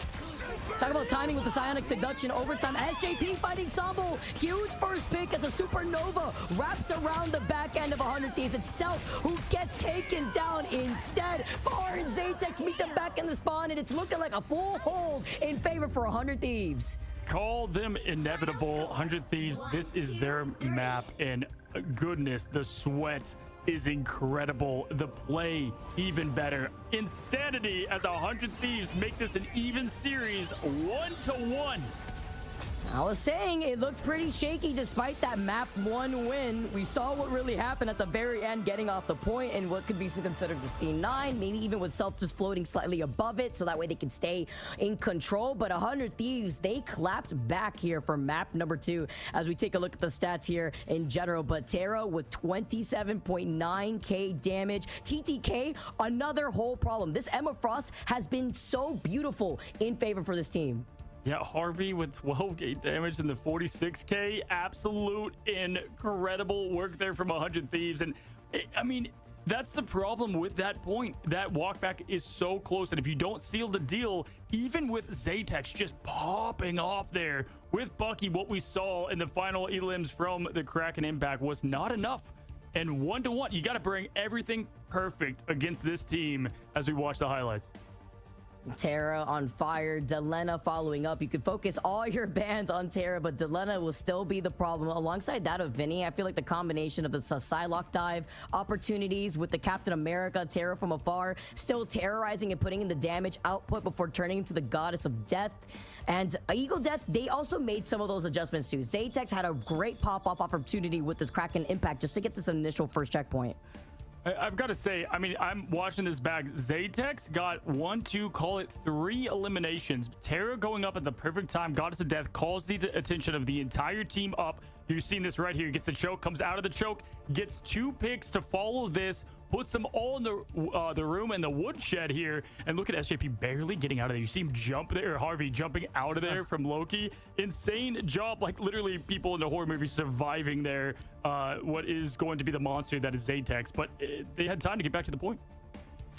Talk about timing with the Psionic Seduction overtime. SJP fighting Sambo. Huge first pick as a Supernova wraps around the back end of 100 Thieves itself, who gets taken down instead. Far and Zatex meet them back in the spawn, and it's looking like a full hold in favor for 100 Thieves. Call them inevitable. 100 Thieves, this is their map, and goodness, the sweat is incredible. The play even better. Insanity as 100 Thieves make this an even series, 1-1. I was saying it looks pretty shaky despite that map 1 win. We saw what really happened at the very end, getting off the point and what could be considered the C9, maybe even with Self just floating slightly above it so that way they can stay in control. But 100 Thieves, they clapped back here for map number 2 as we take a look at the stats here in general. But Terra with 27.9k damage. TTK, another whole problem. This Emma Frost has been so beautiful in favor for this team. Yeah, Harvey with 12k damage and the 46k. Absolute incredible work there from 100 Thieves. And I mean, that's the problem with that point. That walk back is so close. And if you don't seal the deal, even with Zatex just popping off there with Bucky, what we saw in the final elims from the Kraken Impact was not enough. And 1-1, you got to bring everything perfect against this team as we watch the highlights. Terra on fire, Delena following up. You could focus all your bans on Terra, but Delena will still be the problem. Alongside that of Vinny, I feel like the combination of the Psylocke dive opportunities with the Captain America, Terra from afar, still terrorizing and putting in the damage output before turning into the Goddess of Death. And Ego Death, they also made some of those adjustments too. Zatex had a great pop-up opportunity with this Kraken Impact just to get this initial first checkpoint. I've got to say, I mean, I'm watching this back. Zatex got 1, 2, call it 3 eliminations. Terra going up at the perfect time. Goddess of Death calls the attention of the entire team up. You're seeing this right here. Gets the choke, comes out of the choke, gets 2 picks to follow this, puts them all in the room in the woodshed here. And look at SJP barely getting out of there. You see him jump there, Harvey jumping out of there from Loki. Insane job, like literally people in the horror movie surviving there. What is going to be the monster that is Zatex, but they had time to get back to the point.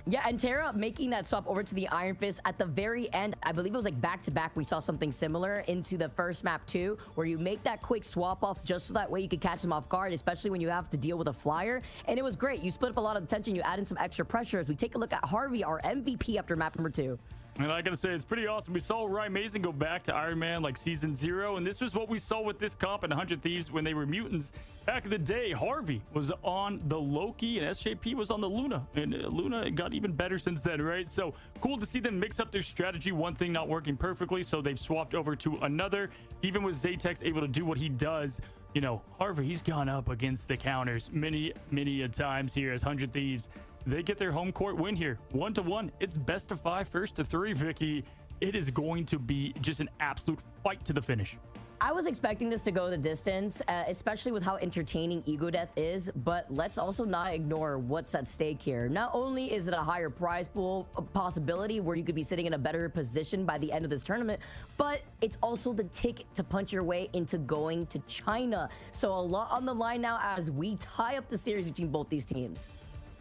Yeah, and Terra making that swap over to the Iron Fist at the very end. I believe it was like back-to-back. We saw something similar into the first map too, where you make that quick swap off just so that way you could catch them off guard, especially when you have to deal with a flyer. And it was great. You split up a lot of the tension. You add in some extra pressure as we take a look at Harvey, our MVP after map number 2. And I gotta say, it's pretty awesome. We saw Ryan Mason go back to Iron Man like season 0, and this was what we saw with this comp in 100 Thieves when they were mutants back in the day. Harvey was on the Loki and SJP was on the Luna, and Luna got even better since then, right? So cool to see them mix up their strategy. One thing not working perfectly, so they've swapped over to another. Even with Zatex able to do what he does, you know, Harvey, he's gone up against the counters many a times here as 100 Thieves. They get their home court win here, 1-1. It's best of 5, first to 3, Vicky. It is going to be just an absolute fight to the finish. I was expecting this to go the distance, especially with how entertaining Ego Death is, but let's also not ignore what's at stake here. Not only is it a higher prize pool possibility where you could be sitting in a better position by the end of this tournament, but it's also the ticket to punch your way into going to China. So a lot on the line now as we tie up the series between both these teams.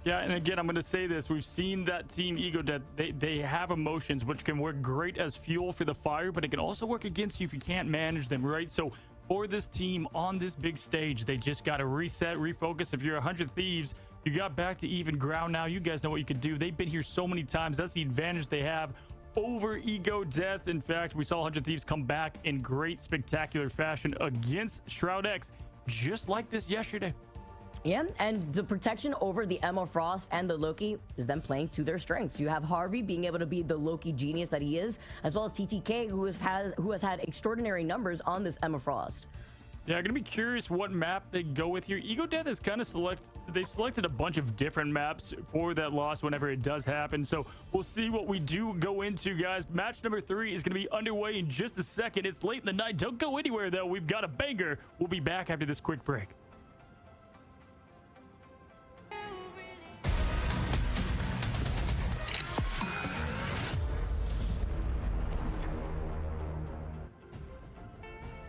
Yeah, and again, I'm going to say this. We've seen that team Ego Death. They have emotions, which can work great as fuel for the fire, but it can also work against you if you can't manage them, right? So for this team on this big stage, they just got to reset, refocus. If you're 100 Thieves, you got back to even ground now. You guys know what you can do. They've been here so many times. That's the advantage they have over Ego Death. In fact, we saw 100 Thieves come back in great, spectacular fashion against Shroud X, just like this yesterday. Yeah, and the protection over the Emma Frost and the Loki is them playing to their strengths. You have Harvey being able to be the Loki genius that he is, as well as TTK, who has had extraordinary numbers on this Emma Frost. Yeah, I'm gonna be curious what map they go with here. Ego Death is kind of they've selected a bunch of different maps for that loss whenever it does happen. So we'll see what we do go into, guys. Match number 3 is gonna be underway in just a second. It's late in the night. Don't go anywhere though. We've got a banger. We'll be back after this quick break.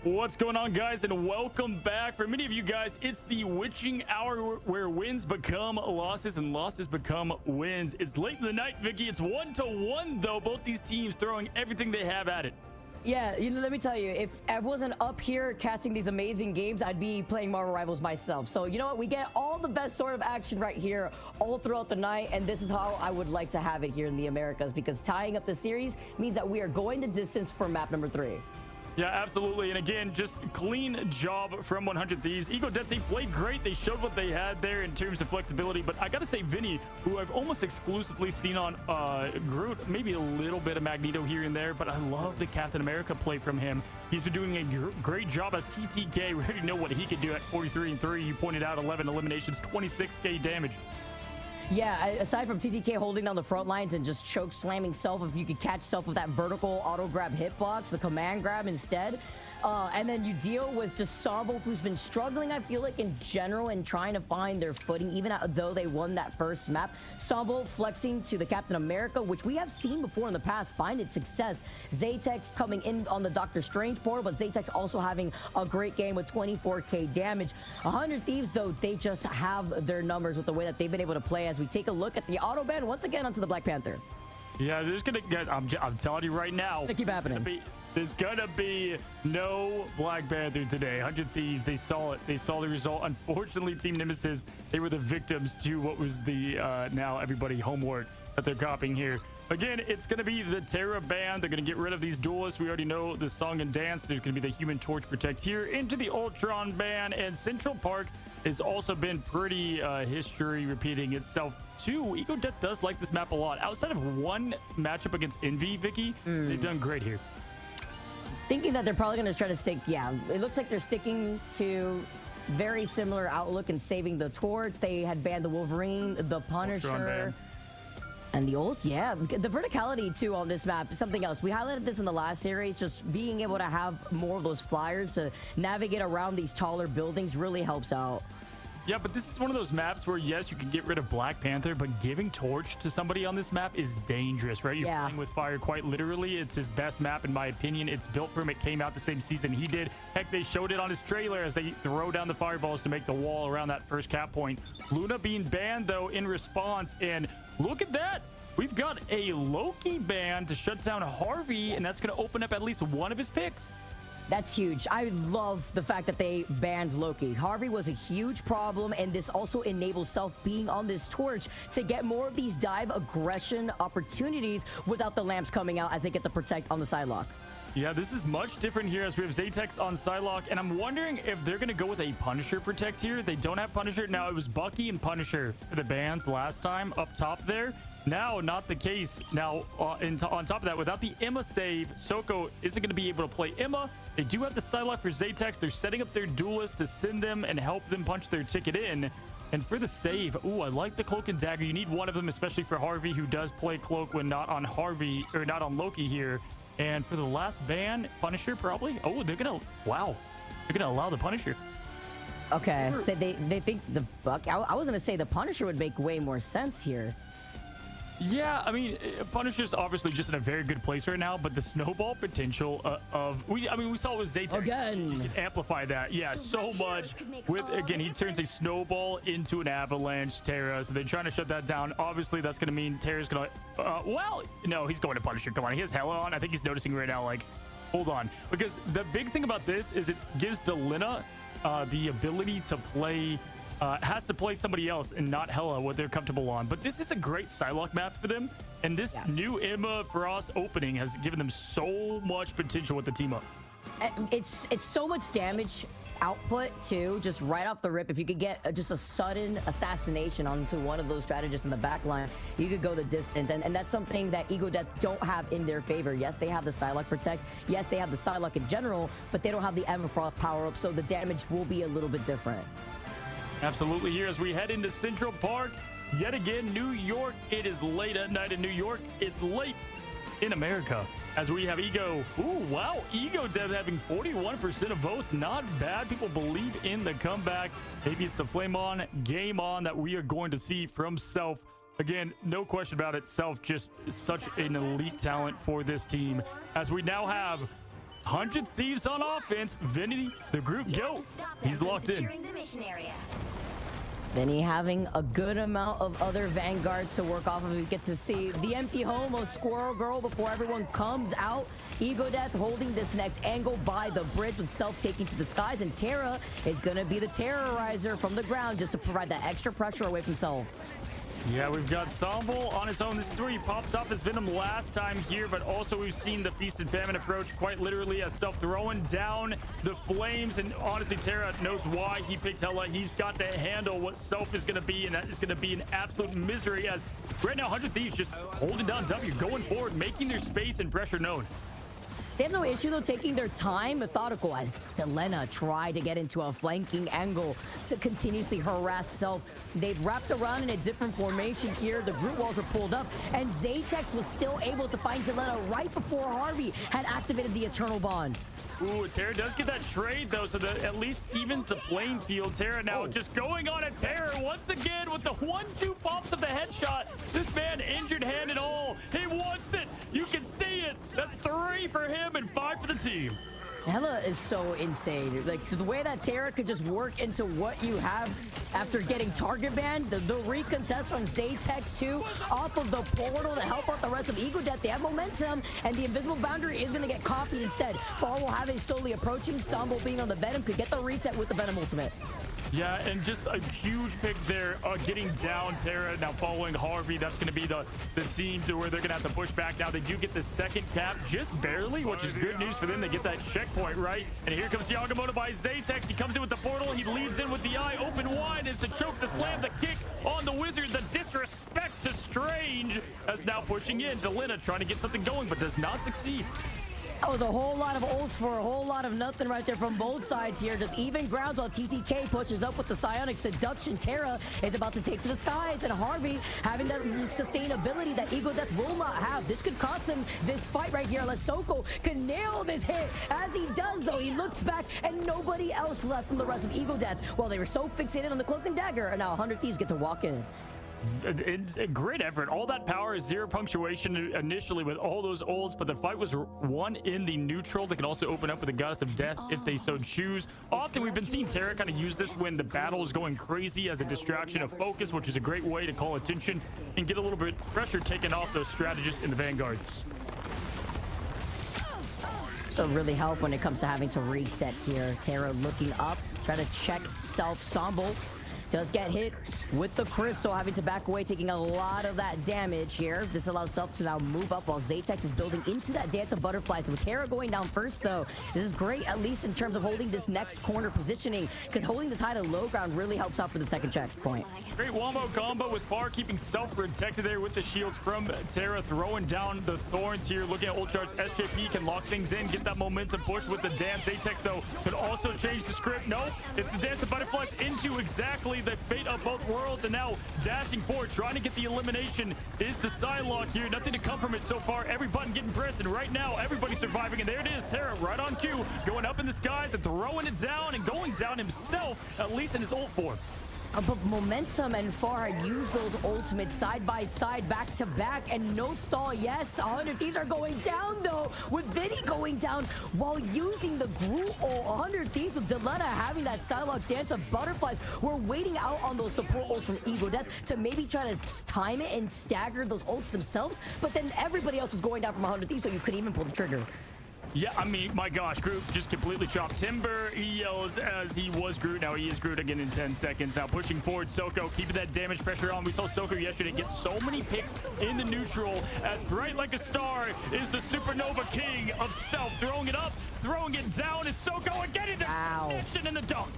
What's going on, guys, and welcome back. For many of you guys, it's the witching hour where wins become losses and losses become wins. It's late in the night, Vicky. It's 1-1 though. Both these teams throwing everything they have at it. Yeah, let me tell you, if I wasn't up here casting these amazing games, I'd be playing Marvel Rivals myself. So you know what? We get all the best sort of action right here all throughout the night, and this is how I would like to have it here in the Americas, because tying up the series means that we are going the distance for map number 3. Yeah, absolutely. And again, just clean job from 100 Thieves. Ego Death, they played great. They showed what they had there in terms of flexibility. But I got to say, Vinny, who I've almost exclusively seen on Groot, maybe a little bit of Magneto here and there, but I love the Captain America play from him. He's been doing a great job as TTK. We already know what he can do at 43-3. You pointed out 11 eliminations, 26k damage. Yeah, aside from TTK holding down the front lines and just choke slamming Self, if you could catch Self with that vertical auto grab hitbox, the command grab instead. And then you deal with just Sambo, who's been struggling, I feel like, in general, and trying to find their footing, even though they won that first map. Sambo flexing to the Captain America, which we have seen before in the past find its success. Zaytex coming in on the Doctor Strange board, but Zaytex also having a great game with 24k damage. 100 Thieves, though, they just have their numbers with the way that they've been able to play. As we take a look at the auto ban once again onto the Black Panther. Yeah, there's gonna, guys, I'm telling you right now, It's gonna keep happening. There's gonna be no Black Panther today. 100 Thieves, they saw it. They saw the result. Unfortunately, Team Nemesis, they were the victims to what was the now everybody homework that they're copying here. Again, it's gonna be the Terra ban. They're gonna get rid of these duelists. We already know the song and dance. There's gonna be the Human Torch Protect here into the Ultron ban, and Central Park has also been pretty history repeating itself too. Ego Death does like this map a lot. Outside of one matchup against Envy, Vicky, they've done great here. Thinking that they're probably going to try to stick, yeah, it looks like they're sticking to very similar outlook and saving the Torch. They had banned the Wolverine, the Punisher, and the old, yeah, the verticality too on this map is something else. We highlighted this in the last series. Just being able to have more of those flyers to navigate around these taller buildings really helps out. Yeah, but this is one of those maps where, yes, you can get rid of Black Panther, but giving Torch to somebody on this map is dangerous, right? You're playing with fire quite literally. It's his best map, in my opinion. It's built for him. It came out the same season he did. Heck, they showed it on his trailer as they throw down the fireballs to make the wall around that first cap point. Luna being banned, though, in response, and look at that. We've got a Loki ban to shut down Harvey, and that's going to open up at least one of his picks. That's huge. I love the fact that they banned Loki. Harvey was a huge problem, and this also enables Self being on this Torch to get more of these dive aggression opportunities without the lamps coming out as they get the protect on the Psylocke. Yeah, this is much different here as we have Zaytex on Psylocke, and I'm wondering if they're going to go with a Punisher protect here. They don't have Punisher. Now, it was Bucky and Punisher for the bans last time up top there. Now, not the case. Now, on top of that, without the Emma save, Soko isn't going to be able to play Emma. They do have the Psylocke for Zaytex. They're setting up their duelists to send them and help them punch their ticket in. And for the save, ooh, I like the Cloak and Dagger. You need one of them, especially for Harvey, who does play Cloak when not on Harvey, or not on Loki here. And for the last ban, Punisher probably. Oh, they're gonna, wow, they're gonna allow the Punisher. Okay, so they think the Buck. I was gonna say the Punisher would make way more sense here. Yeah, I mean, Punisher's obviously just in a very good place right now, but the snowball potential we saw it with Zaytex. Again. He can amplify that, yeah, so much. With, again, he turns a snowball into an avalanche, Terra, so they're trying to shut that down. Obviously, that's going to mean Terra's going to, well, no, he's going to Punisher. Come on, he has Hella on. I think he's noticing right now, like, hold on. Because the big thing about this is it gives Delina the ability to play has to play somebody else and not Hella what they're comfortable on. But this is a great Psylocke map for them, and this new Emma Frost opening has given them so much potential with the team up. It's so much damage output too, just right off the rip. If you could get just a sudden assassination onto one of those strategists in the back line, you could go the distance, and that's something that Ego Death don't have in their favor. Yes, they have the Psylocke Protect. Yes, they have the Psylocke in general, but they don't have the Emma Frost power-up, so the damage will be a little bit different. Absolutely. Here as we head into Central Park, yet again, New York. It is late at night in New York. It's late in America as we have Ego. Ooh, wow. Ego Death having 41% of votes. Not bad. People believe in the comeback. Maybe it's the flame on, game on that we are going to see from Self. Again, no question about it. Self just such an elite talent for this team. As we now have 100 Thieves on offense. Vinny, the group GOAT. He's locked in. Vinny having a good amount of other vanguards to work off of. We get to see the empty home of Squirrel Girl before everyone comes out. Ego Death holding this next angle by the bridge with Self taking to the skies, and Terra is going to be the terrorizer from the ground just to provide that extra pressure away from Self. Yeah, we've got Somble on his own. This is where he popped off his Venom last time here, but also we've seen the Feast and Famine approach quite literally as Self throwing down the flames, and honestly, Terra knows why he picked Hela. He's got to handle what Self is going to be, and that is going to be an absolute misery as right now 100 Thieves just holding down W, going forward, making their space and pressure known. They have no issue, though, taking their time, methodical, as Delena tried to get into a flanking angle to continuously harass Self. They've wrapped around in a different formation here. The group walls are pulled up, and Zatex was still able to find Delena right before Harvey had activated the Eternal Bond. Ooh, Terra does get that trade, though, so that at least evens the playing field. Terra now just going on a tear once again with the 1-2 pops of the headshot. This man injured hand and all. He wants it. You can see it. That's 3 for him and 5 for the team. Hela is so insane. Like, the way that Terra could just work into what you have after getting target banned, the recontest on Zatex too, off of the portal to help out the rest of Ego Death. They have momentum, and the invisible boundary is going to get copied instead. Fall will have it slowly approaching. Sombo being on the Venom could get the reset with the Venom ultimate. Yeah, and just a huge pick there, getting down Terra. Now following Harvey, that's going to be the team to where they're going to have to push back. Now they do get the second cap, just barely, which is good news for them. They get that checkpoint, right? And here comes Yagamoto by Zatex. He comes in with the portal. He leads in with the eye open wide. It's the choke, the slam, the kick on the Wizard. The disrespect to Strange as now pushing in. Delena trying to get something going, but does not succeed. That was a whole lot of ults for a whole lot of nothing right there from both sides here. Just even grounds while TTK pushes up with the Psionic Seduction. Terra is about to take to the skies, and Harvey having that sustainability that Ego Death will not have. This could cost him this fight right here. Unless Soko can nail this hit. As he does, though, he looks back, and nobody else left from the rest of Ego Death. Well, they were so fixated on the Cloak and Dagger, and now 100 Thieves get to walk in. It's a great effort. All that power, 0 punctuation initially with all those ults, but the fight was won in the neutral. They can also open up with the Goddess of Death if they so choose. Often we've been seeing Terra kind of use this when the battle is going crazy as a distraction of focus, which is a great way to call attention and get a little bit of pressure taken off those strategists in the vanguards. So really help when it comes to having to reset here. Terra looking up, trying to check Self. Sombo does get hit with the crystal, having to back away, taking a lot of that damage here. This allows Self to now move up while Zatex is building into that dance of butterflies. With Terra going down first, though, this is great, at least in terms of holding this next corner positioning, because holding this high to low ground really helps out for the second checkpoint. Great wombo combo with Bar keeping Self protected there with the shields from Terra, throwing down the thorns here. Looking at ult charge, SJP can lock things in, get that momentum push with the dance. Zatex, though, could also change the script. Nope, it's the dance of butterflies into exactly the fate of both worlds, and now dashing forward, trying to get the elimination is the Psylocke here. Nothing to come from it so far. Every button getting pressed, and right now everybody's surviving, and there it is. Terra right on cue, going up in the skies and throwing it down and going down himself, at least in his ult form. But Momentum and Farah use those ultimates side by side, back to back, and no stall. Yes, 100 Thieves are going down, though, with Vinny going down while using the Groot ult. 100 Thieves with Delena having that Psylocke dance of butterflies. We're waiting out on those support ults from Ego Death to maybe try to time it and stagger those ults themselves, but then everybody else was going down from 100 Thieves, so you couldn't even pull the trigger. Yeah, I mean, my gosh, Groot just completely chopped Timber. He yells as he was Groot. Now he is Groot again in 10 seconds. Now pushing forward, Soko keeping that damage pressure on. We saw Soko yesterday get so many picks in the neutral. As bright like a star is the Supernova King of Self. Throwing it up, throwing it down is Soko again in the connection and the dunk.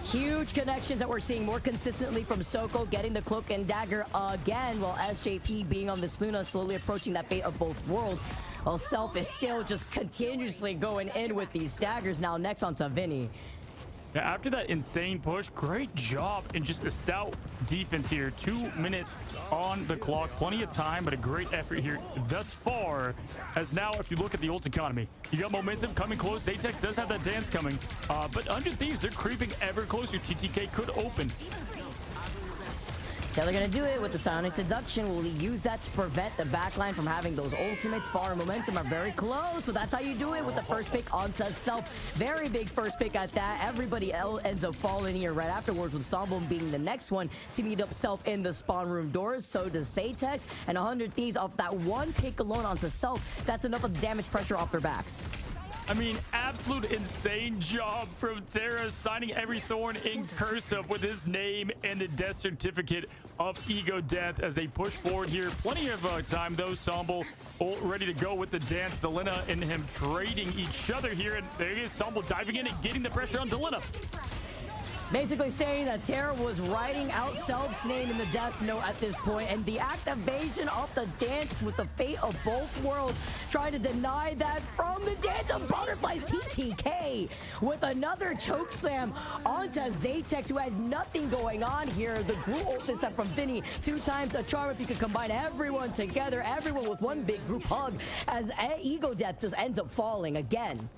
Huge connections that we're seeing more consistently from Soko, getting the cloak and dagger again, while SJP being on this Luna, slowly approaching that fate of both worlds. While Self is still just continuously going in with these daggers. Now next onto Vinny. Now, after that insane push, great job in just a stout defense here. 2 minutes on the clock. Plenty of time, but a great effort here thus far. As now, if you look at the ult economy, you got momentum coming close. Atex does have that dance coming, but 100 Thieves, they're creeping ever closer. TTK could open. They're gonna do it with the Psionic Seduction. Will he use that to prevent the backline from having those ultimates? Far and momentum are very close, but that's how you do it with the first pick onto Self. Very big first pick at that. Everybody else ends up falling here right afterwards, with Sombom being the next one to meet up Self in the spawn room doors. So does Satex, and 100 Thieves off that one pick alone onto Self. That's enough of the damage pressure off their backs. I mean, absolute insane job from Terra, signing every thorn in cursive with his name and the death certificate of Ego Death as they push forward here. Plenty of time, though. Somble all ready to go with the dance. Delina and him trading each other here. And there he is, Somble diving in and getting the pressure on Delina. Basically saying that Terra was writing out Self's name in the death note at this point, and the activation of the dance with the fate of both worlds, trying to deny that from the dance of butterflies. TTK with another choke slam onto Zatex, who had nothing going on here. The group ult this time from Vinny, 2 times a charm if you could combine everyone together, everyone with one big group hug, as Ego Death just ends up falling again.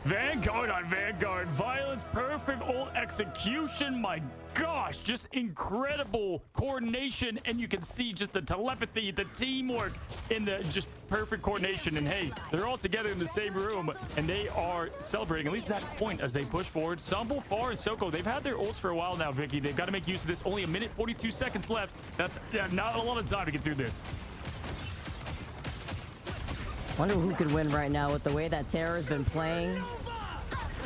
Vanguard on Vanguard. Violence, perfect ult execution. My gosh, just incredible coordination. And you can see just the telepathy, the teamwork, and the just perfect coordination. And hey, they're all together in the same room, and they are celebrating, at least that point, as they push forward. Somble, Far, and Soko, they've had their ults for a while now, Vicky. They've got to make use of this. Only 1 minute, 42 seconds left. That's not a lot of time to get through this. Wonder who could win right now with the way that Terra's been playing.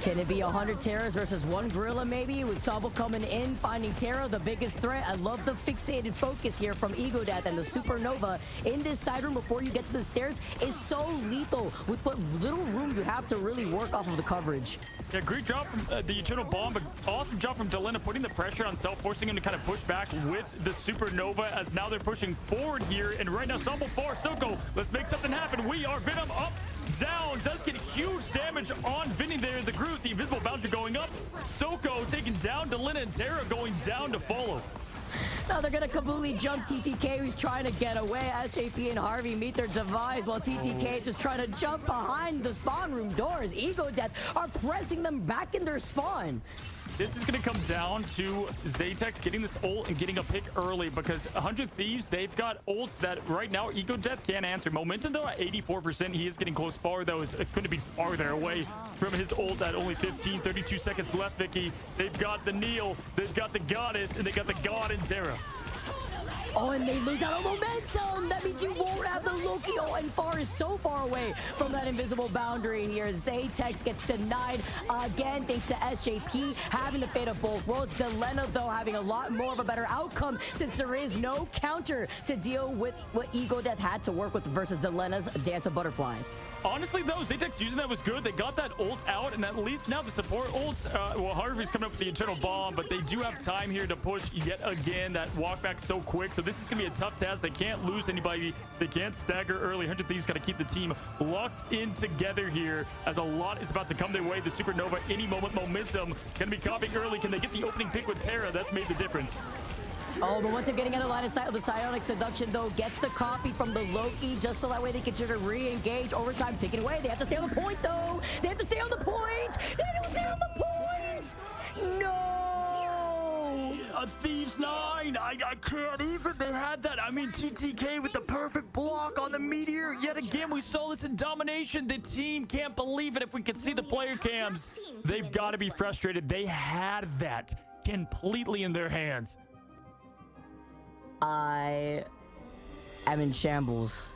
Can it be 100 Terras versus 1 Gorilla maybe? With Somble coming in, finding Terra the biggest threat. I love the fixated focus here from Ego Death, and the Supernova in this side room before you get to the stairs is so lethal with what little room you have to really work off of the coverage. Yeah, great job from the Eternal Bomb, but awesome job from Delina putting the pressure on Self, forcing him to kind of push back with the Supernova, as now they're pushing forward here. And right now, Somble, Far, Soko, let's make something happen. We are Venom up, down, does get huge damage on Vinny there. The Groot, the invisible bouncer going up. Soko taking down Delina, and Terra going down to follow. Now they're gonna completely jump TTK, who's trying to get away. SJP and Harvey meet their demise, while TTK is just trying to jump behind the spawn room doors. Ego Death are pressing them back in their spawn. This is going to come down to Zatex getting this ult and getting a pick early, because 100 Thieves, they've got ults that right now Ego Death can't answer. Momentum, though, at 84%. He is getting close. Far, though, is couldn't be farther away from his ult at only 15, 32 seconds left, Vicky. They've got the Neil, they've got the Goddess, and they got the God in Terra. Oh, and they lose out on momentum. That means you won't have the Loki. Oh, and Far is so far away from that invisible boundary here. Zatex gets denied again thanks to SJP having the fate of both worlds. Delena, though, having a lot more of a better outcome since there is no counter to deal with what Ego Death had to work with versus Delena's Dance of Butterflies. Honestly, though, Zatex using that was good. They got that ult out, and at least now the support ults, well, Harvey's coming up with the Eternal Bomb, but they do have time here to push yet again. That walk back so quick, so this is going to be a tough task. They can't lose anybody. They can't stagger early. 100 Thieves got to keep the team locked in together here, as a lot is about to come their way. The Supernova, any moment, momentum, going to be copying early. Can they get the opening pick with Terra? That's made the difference. Oh, but once they're getting out of line of sight, the Psionic Seduction, though, gets the copy from the Loki, just so that way they can try to re-engage. Overtime taken away. They have to stay on the point, though. They have to stay on the point. They don't stay on the point. No. A Thieves 9. I can't even. They had that. I mean, TTK with the perfect block on the Meteor. Yet again, we saw this in domination. The team can't believe it. If we could see the player cams, they've got to be frustrated. They had that completely in their hands. I am in shambles.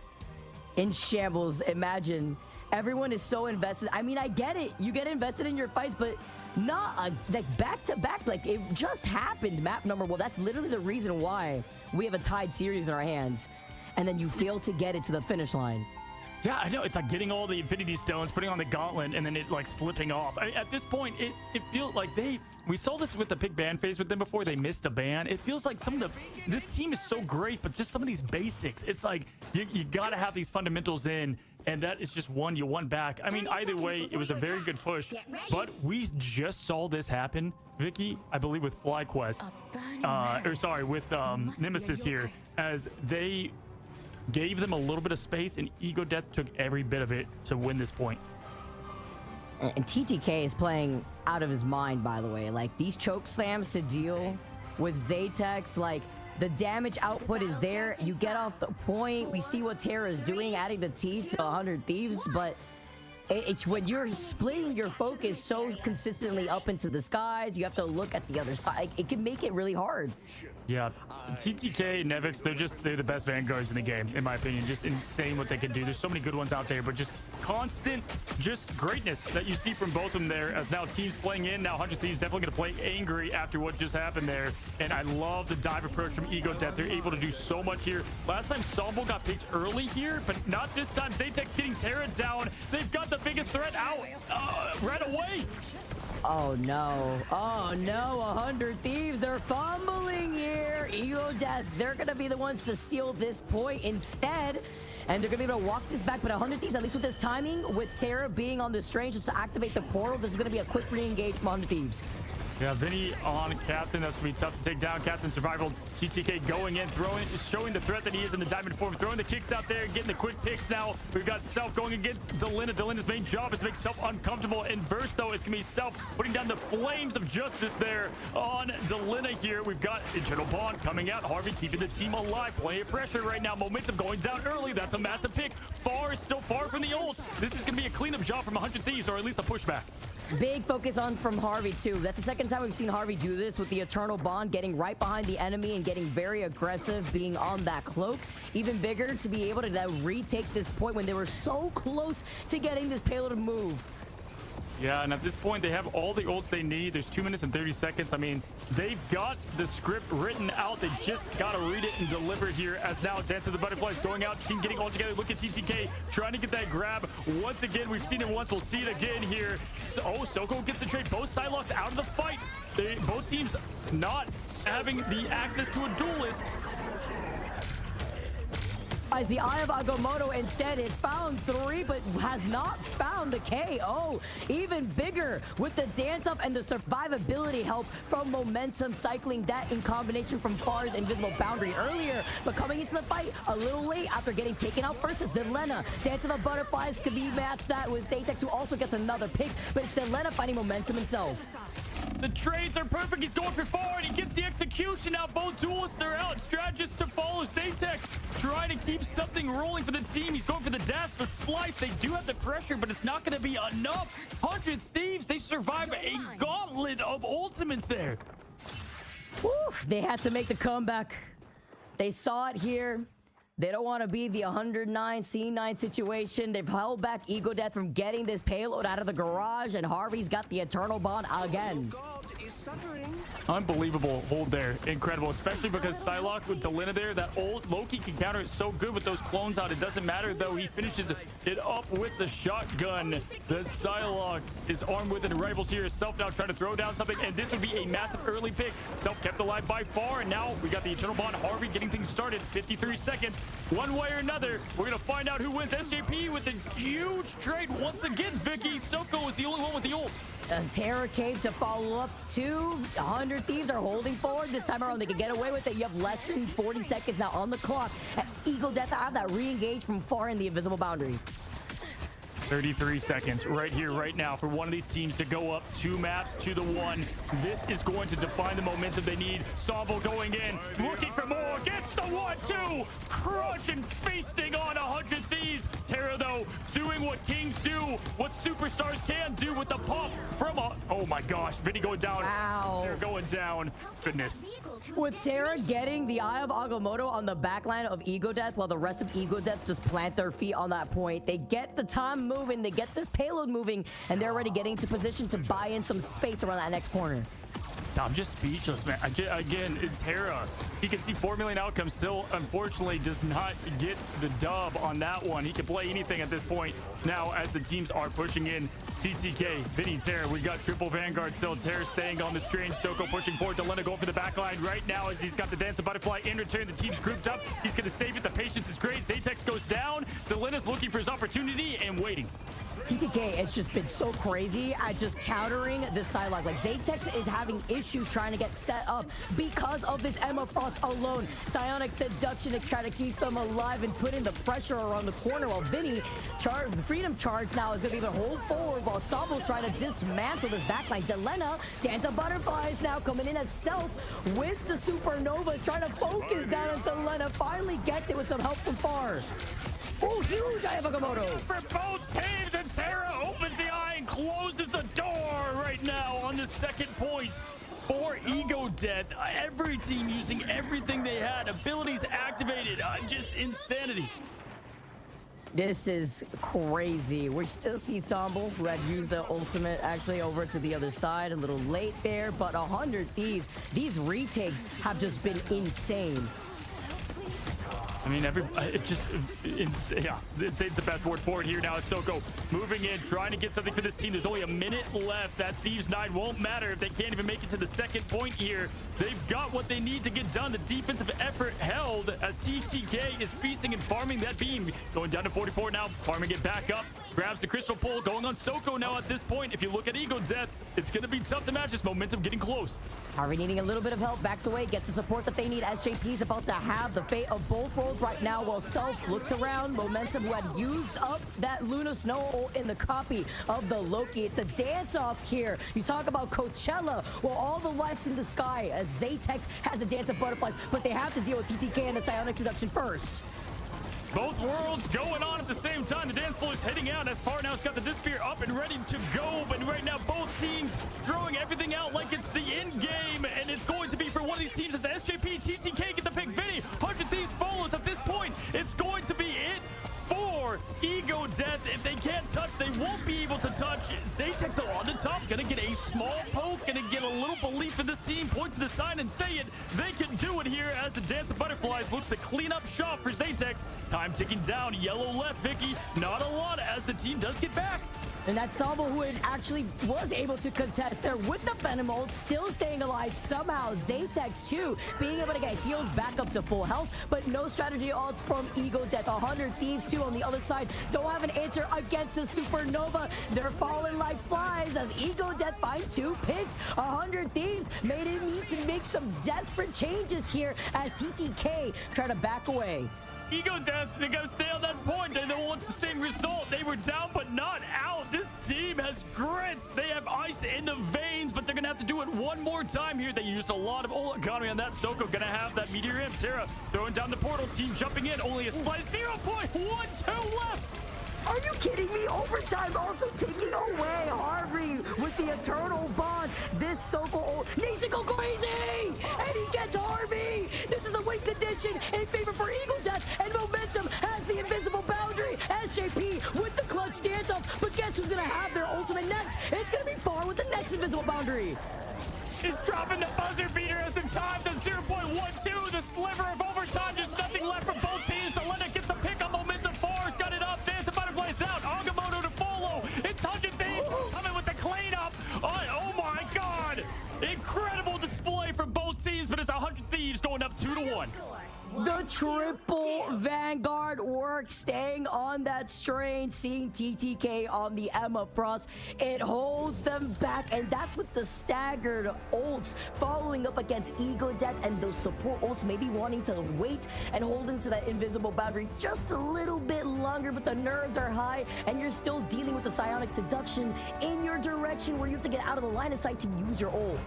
In shambles. Imagine everyone is so invested. I mean, I get it. You get invested in your fights, but not like back to back. Like it just happened. Map number 1. That's literally the reason why we have a tied series in our hands. And then you fail to get it to the finish line. Yeah, I know. It's like getting all the Infinity Stones, putting on the gauntlet, and then it like slipping off. I mean, at this point, it feels like we saw this with the pick ban phase with them before. They missed a ban. It feels like this team is so great, but just some of these basics. It's like you got to have these fundamentals in, and that is just you won back. I mean, either way, it was a very good push, but we just saw this happen, Vicky, I believe with FlyQuest, with Nemesis here, as they gave them a little bit of space, and Ego Death took every bit of it to win this point. And TTK is playing out of his mind, by the way. Like, these choke slams to deal with Zatex, like, the damage output is there. You get off the point. We see what Terra is doing, adding the T to 100 Thieves, but it's when you're splitting your focus so consistently up into the skies, you have to look at the other side. It can make it really hard. Yeah, TTK, Nevix, they're the best Vanguards in the game, in my opinion. Just insane what they can do. There's so many good ones out there, but just constant, just greatness that you see from both of them there. As now teams playing in, now 100 Thieves definitely going to play angry after what just happened there. And I love the dive approach from Ego Death. They're able to do so much here. Last time Sombo got picked early here, but not this time. Zatex getting Terra down. They've got the biggest threat out right away. Oh no, 100 Thieves, they're fumbling here. Ego Death, they're gonna be the ones to steal this point instead, and they're gonna be able to walk this back. But 100 Thieves, at least with this timing, with Terra being on the strange just to activate the portal, this is gonna be a quick re-engage from 100 Thieves. Yeah, Vinny on Captain. That's going to be tough to take down. Captain survival. TTK going in, showing the threat that he is in the diamond form, throwing the kicks out there, getting the quick picks now. We've got Self going against Delina. Delina's main job is to make Self uncomfortable. In verse, though, it's going to be Self putting down the flames of justice there on Delina here. We've got Eternal Bond coming out. Harvey keeping the team alive. Plenty of pressure right now. Momentum going down early. That's a massive pick. Still far from the ult. This is going to be a cleanup job from 100 Thieves, or at least a pushback. Big focus on from Harvey, too. That's the second time we've seen Harvey do this with the Eternal Bond, getting right behind the enemy and getting very aggressive, being on that cloak. Even bigger to be able to now retake this point when they were so close to getting this payload to move. Yeah, and at this point, they have all the ults they need. There's 2 minutes and 30 seconds. I mean, they've got the script written out. They just got to read it and deliver here as now Dance of the Butterflies going out. Team getting all together. Look at TTK trying to get that grab. Once again, we've seen it once. We'll see it again here. Soko gets the trade. Both Psylocks out of the fight. Both teams not having the access to a duelist. As the Eye of Agamotto instead has found 3, but has not found the KO. Even bigger with the dance up and the survivability help from momentum cycling, that in combination from Far's invisible boundary earlier, but coming into the fight a little late after getting taken out first is Delena. Dance of the Butterflies could be matched that with Zatex, who also gets another pick, but it's Delena finding momentum himself. The trades are perfect. He's going for 4, and he gets the execution out. Both duelists are out. Strategist to follow. Zatex trying to keep something rolling for the team. He's going for the dash, the slice. They do have the pressure, but it's not going to be enough. 100 Thieves, they survive a gauntlet of ultimates there. Whew, they had to make the comeback. They saw it here. They don't want to be the 109 C9 situation. They've held back Ego Death from getting this payload out of the garage, and Harvey's got the Eternal Bond again. Unbelievable hold there. Incredible, especially because Psylocke with Delina there, that old Loki can counter it so good with those clones out. It doesn't matter, though. He finishes it up with the shotgun that Psylocke is armed with, and rivals here. Self now trying to throw down something, and this would be a massive early pick. Self kept alive by far, and now we got the Eternal Bond. Harvey getting things started. 53 seconds. One way or another, we're going to find out who wins. SJP with a huge trade once again. Vicky, Soko is the only one with the ult. Terror Cave to follow up. 100 Thieves are holding forward. This time around, they can get away with it. You have less than 40 seconds now on the clock. Ego Death have that re-engage from far in the invisible boundary. 33 seconds right here, right now, for one of these teams to go up 2 maps to the 1. This is going to define the momentum they need. Sombo going in, looking for more, gets the 1-2, crunch and feasting on 100 Thieves. Terra, though, doing what kings do, what superstars can do with the pump from a... Oh my gosh, Vinny going down. Ow. They're going down. Goodness. With Terra getting the Eye of Agamotto on the backline of Ego Death, while the rest of Ego Death just plant their feet on that point, they get the time moving, they get this payload moving, and they're already getting into position to buy in some space around that next corner. I'm just speechless, man. Again, Terra, he can see 4 million outcomes, still unfortunately does not get the dub on that one. He can play anything at this point now as the teams are pushing in. TTK, Vinny, Terra, we got triple Vanguard still. Terra staying on the strange. Soko pushing forward. Delena going for the back line right now as he's got the Dance of Butterfly in return. The team's grouped up. He's going to save it. The patience is great. Zatex goes down. Delena's looking for his opportunity and waiting. TTK has just been so crazy at just countering the sideline. Like, Zatex is having issues trying to get set up because of this Emma Frost alone. Psionic Seduction to try to keep them alive and put in the pressure around the corner, while Vinny, the Freedom Charge now is going to be able to hold forward while Savo's trying to dismantle this backline. Delena, Dance of Butterflies now coming in as Self with the Supernovas, trying to focus down on Delena. Finally gets it with some help from far. Oh, huge Eye of Agamotto. For both teams, and Terra opens the eye and closes the door right now on the second point for Ego Death. Every team using everything they had. Abilities activated. Just insanity. This is crazy. We still see Sombo, who had used the ultimate actually over to the other side. A little late there, but 100 Thieves. These retakes have just been insane. I mean, yeah, insane's the best word for it here now. Soko moving in, trying to get something for this team. There's only a minute left. That Thieves 9 won't matter if they can't even make it to the second point here. They've got what they need to get done. The defensive effort held as TTK is feasting and farming that beam. Going down to 44 now, farming it back up. Grabs the crystal pole, going on Soko now at this point. If you look at Ego Death, it's going to be tough to match this momentum getting close. Harvey needing a little bit of help, backs away, gets the support that they need. SJP's about to have the fate of both roles right now, while Self looks around. Momentum, who had used up that Luna Snow in the copy of the Loki. It's a dance-off here. You talk about Coachella, well, all the lights in the sky as Zatex has a Dance of Butterflies, but they have to deal with TTK and the Psionic Seduction first. Both worlds going on at the same time. The dance floor is heading out as far now. It's got the Dysphere up and ready to go. But right now, both teams throwing everything out like it's the end game. And it's going to be for one of these teams as SJP, TTK get the pick. Vinny, 100 Thieves follows at this point. It's going to be it for Ego Death. If they can't touch, they won't be able to touch. Zatex though on the top, gonna get a small poke, gonna get a little belief in this team, point to the sign and say it. They can do it here as the Dance of Butterflies looks to clean up shop for Zatex. Time ticking down, yellow left, Vicky. Not a lot as the team does get back. And that Sabo, who actually was able to contest there with the Venom ult, still staying alive somehow. Zatex too, being able to get healed back up to full health, but no strategy ults from Ego Death. 100 Thieves too on the other side don't have an answer against the Supernova. They're falling like flies as Ego Death find 2 picks. 100 Thieves may need to make some desperate changes here as TTK try to back away. Ego Death, they gotta stay on that point. They don't want the same result. They were down but not out. This team has grit. They have ice in the veins, but they're gonna have to do it one more time here. They used a lot of ult economy on that. Soko gonna have that meteor imp. Terra throwing down the portal. Team jumping in. Only a slight 0.12 left. Are you kidding me? Overtime also taking away Harvey with the eternal bond. This Soko needs to go crazy, and he gets Harvey. This is the win condition in favor for Eagle Death, and Momentum has the invisible boundary. SJP with the clutch dance off, but guess who's gonna have their ultimate next? It's gonna be Far with the next invisible boundary. Is dropping the buzzer beater as the time's at 0.12. The sliver of overtime, there's nothing left for both teams. Delena gets the pick on Momentum. Far's got it up. Dance of Butterflies out. Agamotto to follow. It's 100 Thieves coming with the cleanup. Oh my God. Incredible display from both teams, but it's 100 Thieves going up 2-1. The triple Vanguard work, staying on that strain, seeing TTK on the Emma Frost. It holds them back, and that's with the staggered ults following up against Ego Death, and those support ults maybe wanting to wait and hold into that invisible boundary just a little bit longer, but the nerves are high, and you're still dealing with the Psionic Seduction in your direction where you have to get out of the line of sight to use your ult.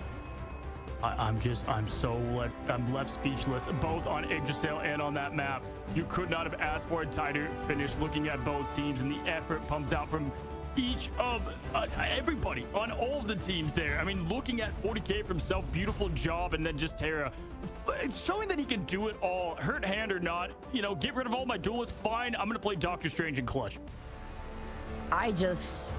I'm left speechless, both on Yggdrasil and on that map. You could not have asked for a tighter finish looking at both teams and the effort pumped out from each of everybody on all the teams there. I mean, looking at 40K from Self, beautiful job, and then just Terra. It's showing that he can do it all, hurt hand or not. You know, get rid of all my duelists, fine. I'm going to play Doctor Strange and Clutch. I just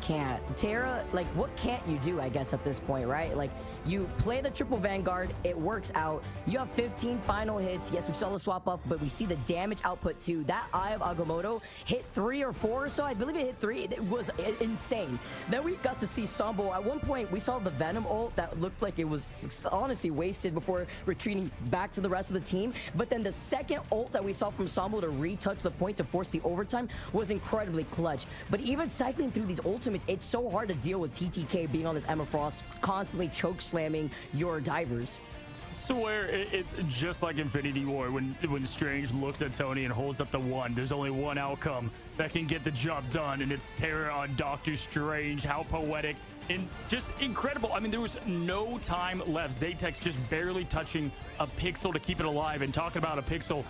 can't. Terra, like, what can't you do, I guess, at this point, right? Like, you play the triple Vanguard, it works out. You have 15 final hits. Yes, we saw the swap up, but we see the damage output too. That Eye of Agamotto hit 3 or 4, so I believe it hit 3. It was insane. Then we got to see Sambo. At one point, we saw the Venom ult that looked like it was honestly wasted before retreating back to the rest of the team. But then the second ult that we saw from Sambo to retouch the point to force the overtime was incredibly clutch. But even cycling through these ultimates, it's so hard to deal with TTK being on this Emma Frost, constantly choke slamming your divers. Swear it's just like Infinity War when Strange looks at Tony and holds up the 1. There's only one outcome that can get the job done, and it's Terra on Doctor Strange. How poetic and just incredible. I mean, there was no time left. Zatex just barely touching a pixel to keep it alive, and talking about a pixel,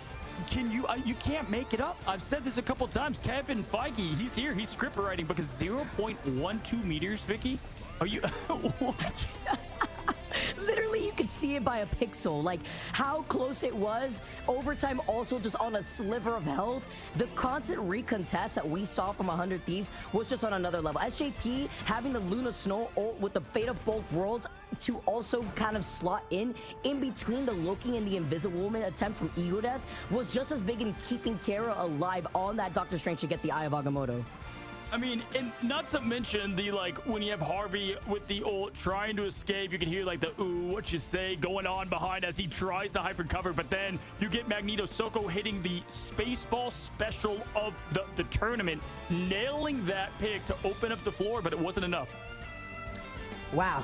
can you can't make it up. I've said this a couple times. Kevin Feige, he's here, he's script writing because 0.12 meters, Vicky. Are you what? Literally, you could see it by a pixel, like how close it was. Overtime also just on a sliver of health. The constant recontest that we saw from 100 Thieves was just on another level. SJP having the Luna Snow ult with the Fate of Both Worlds to also kind of slot in between the Loki and the Invisible Woman attempt from Ego Death was just as big in keeping Terra alive on that Doctor Strange to get the Eye of Agamotto. I mean, and not to mention the, like, when you have Harvey with the ult trying to escape, you can hear like the ooh, what you say going on behind as he tries to hyper cover, but then you get Magneto Soko hitting the Spaceball special of the tournament, nailing that pick to open up the floor, but it wasn't enough. Wow.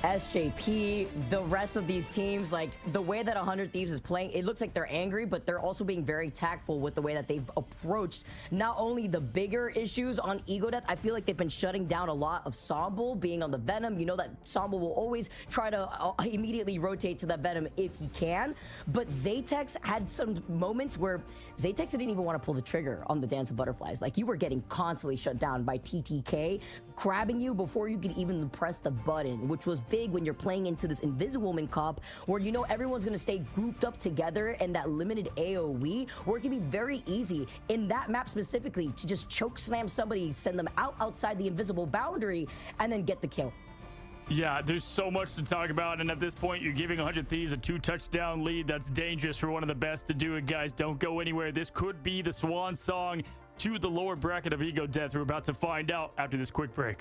SJP, the rest of these teams, like the way that 100 Thieves is playing, it looks like they're angry, but they're also being very tactful with the way that they've approached not only the bigger issues on Ego Death. I feel like they've been shutting down a lot of Sambo being on the Venom. You know that Sambo will always try to immediately rotate to the Venom if he can, but Zatex had some moments where Zatex didn't even want to pull the trigger on the Dance of Butterflies. Like, you were getting constantly shut down by TTK, grabbing you before you could even press the button, which was big when you're playing into this Invisible Woman comp where you know everyone's going to stay grouped up together in that limited AoE, where it can be very easy in that map specifically to just choke slam somebody, send them outside the invisible boundary, and then get the kill. Yeah, there's so much to talk about, and at this point, you're giving 100 Thieves a 2-touchdown lead. That's dangerous for one of the best to do it, guys. Don't go anywhere. This could be the swan song to the lower bracket of Ego Death. We're about to find out after this quick break.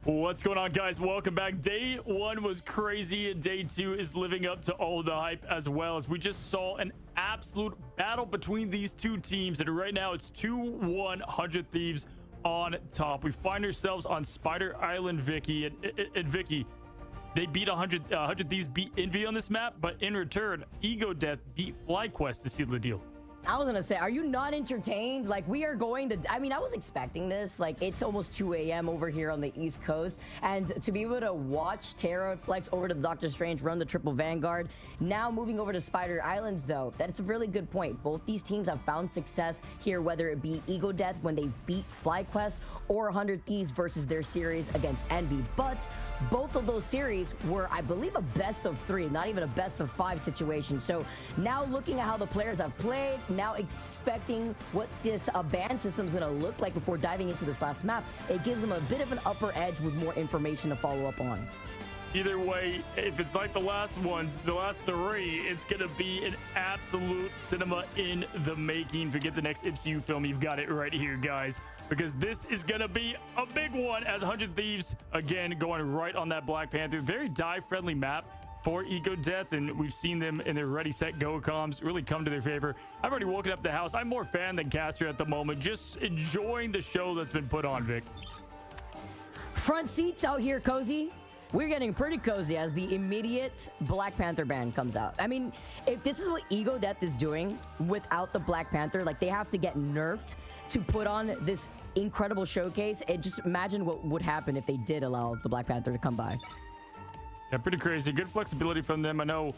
What's going on, guys? Welcome back. Day 1 was crazy, and day 2 is living up to all the hype as well, as we just saw an absolute battle between these two teams, and right now it's 2-1 100 Thieves on top. We find ourselves on Spider Island, Vicky, and Vicky, they beat 100 Thieves beat Envy on this map, but in return, Ego Death beat FlyQuest to seal the deal. I was gonna say, are you not entertained? Like, we are going to, I mean, I was expecting this. Like, it's almost 2 a.m. over here on the East Coast, and to be able to watch Terra flex over to Doctor Strange, run the triple Vanguard, now moving over to Spider Islands, though, that's a really good point. Both these teams have found success here, whether it be Ego Death when they beat FlyQuest, or 100 Thieves versus their series against Envy. But both of those series were, I believe, a best of 3, not even a best of 5 situation. So now looking at how the players have played, now expecting what this ban system is going to look like before diving into this last map, it gives them a bit of an upper edge with more information to follow up on. Either way, if it's like the last ones, the last 3, it's going to be an absolute cinema in the making. Forget the next MCU film. You've got it right here, guys, because this is going to be a big one, as 100 Thieves, again, going right on that Black Panther. Very dive-friendly map for Ego Death, and we've seen them in their Ready, Set, Go comms really come to their favor. I've already woken up the house. I'm more fan than caster at the moment, just enjoying the show that's been put on, Vic. Front seats out here, cozy. We're getting pretty cozy as the immediate Black Panther ban comes out. I mean, if this is what Ego Death is doing without the Black Panther, like, they have to get nerfed to put on this incredible showcase. And just imagine what would happen if they did allow the Black Panther to come by. Yeah, pretty crazy. Good flexibility from them. I know,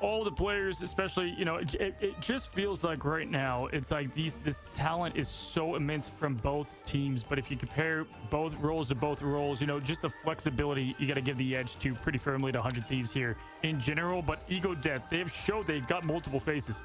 all the players, especially, it just feels like right now, it's like this talent is so immense from both teams. But if you compare both roles to both roles, just the flexibility, you got to give the edge to pretty firmly to 100 Thieves here in general. But Ego Death, they've showed they've got multiple faces.